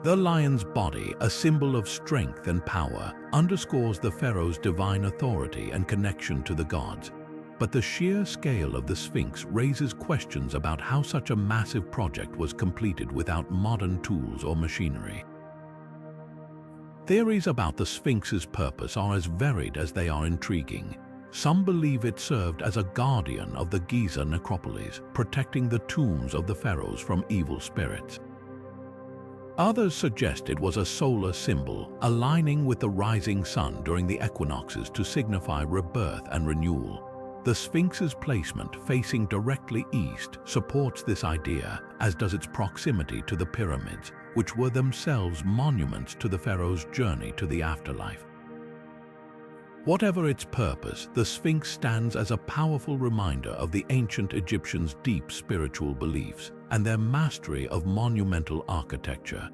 The lion's body, a symbol of strength and power, underscores the pharaoh's divine authority and connection to the gods. But the sheer scale of the Sphinx raises questions about how such a massive project was completed without modern tools or machinery. Theories about the Sphinx's purpose are as varied as they are intriguing. Some believe it served as a guardian of the Giza necropolis, protecting the tombs of the pharaohs from evil spirits. Others suggest it was a solar symbol, aligning with the rising sun during the equinoxes to signify rebirth and renewal. The Sphinx's placement facing directly east supports this idea, as does its proximity to the pyramids, which were themselves monuments to the pharaoh's journey to the afterlife. Whatever its purpose, the Sphinx stands as a powerful reminder of the ancient Egyptians' deep spiritual beliefs and their mastery of monumental architecture.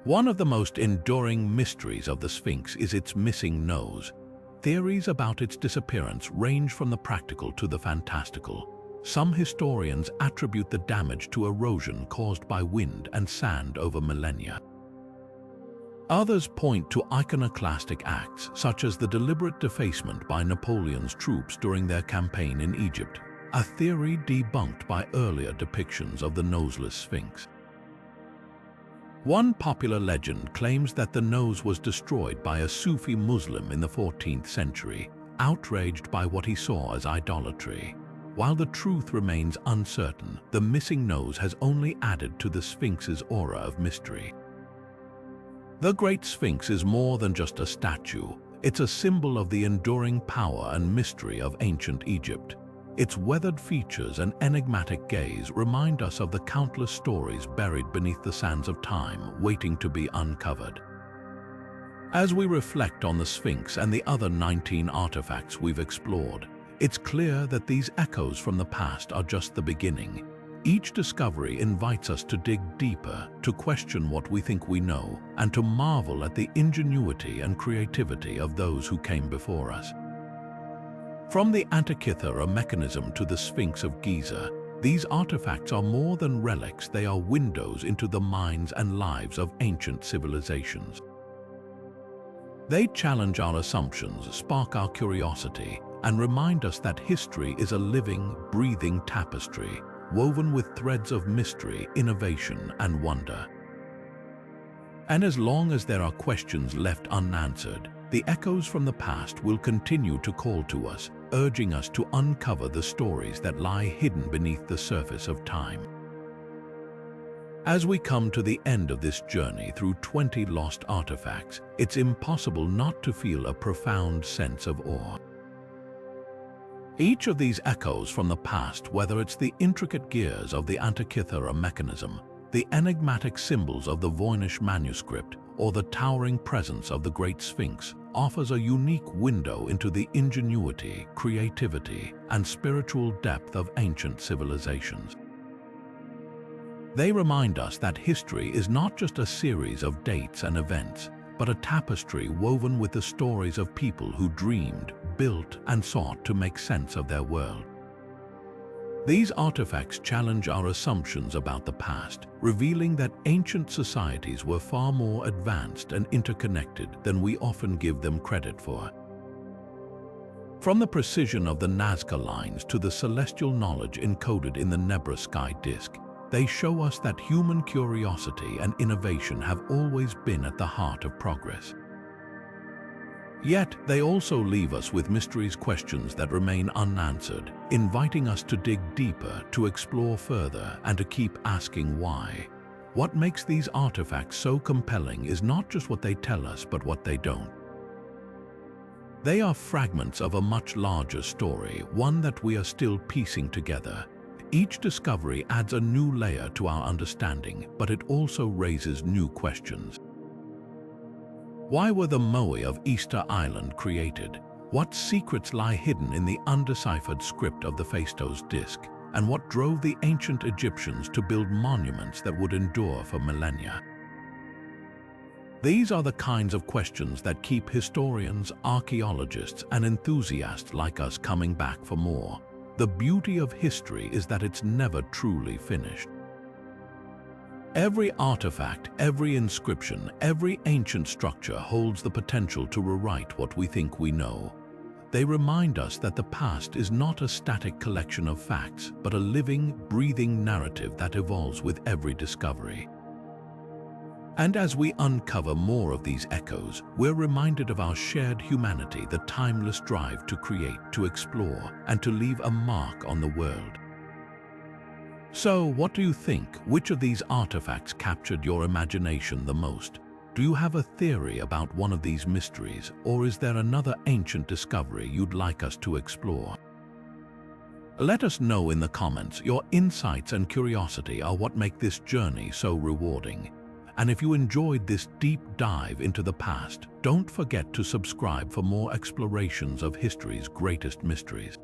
One of the most enduring mysteries of the Sphinx is its missing nose. Theories about its disappearance range from the practical to the fantastical. Some historians attribute the damage to erosion caused by wind and sand over millennia. Others point to iconoclastic acts, such as the deliberate defacement by Napoleon's troops during their campaign in Egypt, a theory debunked by earlier depictions of the noseless Sphinx. One popular legend claims that the nose was destroyed by a Sufi Muslim in the 14th century, outraged by what he saw as idolatry. While the truth remains uncertain, the missing nose has only added to the Sphinx's aura of mystery. The Great Sphinx is more than just a statue. It's a symbol of the enduring power and mystery of ancient Egypt. Its weathered features and enigmatic gaze remind us of the countless stories buried beneath the sands of time, waiting to be uncovered. As we reflect on the Sphinx and the other 19 artifacts we've explored, it's clear that these echoes from the past are just the beginning. Each discovery invites us to dig deeper, to question what we think we know, and to marvel at the ingenuity and creativity of those who came before us. From the Antikythera Mechanism to the Sphinx of Giza, these artifacts are more than relics. They are windows into the minds and lives of ancient civilizations. They challenge our assumptions, spark our curiosity, and remind us that history is a living, breathing tapestry, woven with threads of mystery, innovation, and wonder. And as long as there are questions left unanswered, the echoes from the past will continue to call to us, urging us to uncover the stories that lie hidden beneath the surface of time. As we come to the end of this journey through 20 lost artifacts, it's impossible not to feel a profound sense of awe. Each of these echoes from the past, whether it's the intricate gears of the Antikythera Mechanism, the enigmatic symbols of the Voynich Manuscript, or the towering presence of the Great Sphinx, offers a unique window into the ingenuity, creativity, and spiritual depth of ancient civilizations. They remind us that history is not just a series of dates and events, but a tapestry woven with the stories of people who dreamed, built and sought to make sense of their world. These artifacts challenge our assumptions about the past, revealing that ancient societies were far more advanced and interconnected than we often give them credit for. From the precision of the Nazca Lines to the celestial knowledge encoded in the Nebra sky disk, they show us that human curiosity and innovation have always been at the heart of progress. Yet, they also leave us with mysteries, questions that remain unanswered, inviting us to dig deeper, to explore further, and to keep asking why. What makes these artifacts so compelling is not just what they tell us, but what they don't. They are fragments of a much larger story, one that we are still piecing together. Each discovery adds a new layer to our understanding, but it also raises new questions. Why were the Moai of Easter Island created? What secrets lie hidden in the undeciphered script of the Phaistos disk? And what drove the ancient Egyptians to build monuments that would endure for millennia? These are the kinds of questions that keep historians, archaeologists, and enthusiasts like us coming back for more. The beauty of history is that it's never truly finished. Every artifact, every inscription, every ancient structure holds the potential to rewrite what we think we know. They remind us that the past is not a static collection of facts, but a living, breathing narrative that evolves with every discovery. And as we uncover more of these echoes, we're reminded of our shared humanity, the timeless drive to create, to explore, and to leave a mark on the world. So, what do you think? Which of these artifacts captured your imagination the most? Do you have a theory about one of these mysteries, or is there another ancient discovery you'd like us to explore? Let us know in the comments. Your insights and curiosity are what make this journey so rewarding. And if you enjoyed this deep dive into the past, don't forget to subscribe for more explorations of history's greatest mysteries.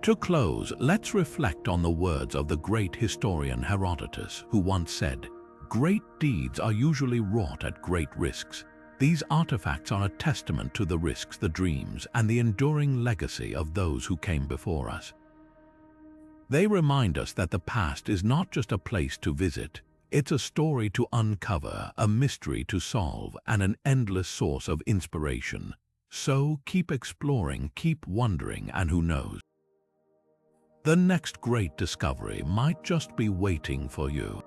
To close, let's reflect on the words of the great historian Herodotus, who once said, "Great deeds are usually wrought at great risks." These artifacts are a testament to the risks, the dreams, and the enduring legacy of those who came before us. They remind us that the past is not just a place to visit, it's a story to uncover, a mystery to solve, and an endless source of inspiration. So keep exploring, keep wondering, and who knows? The next great discovery might just be waiting for you.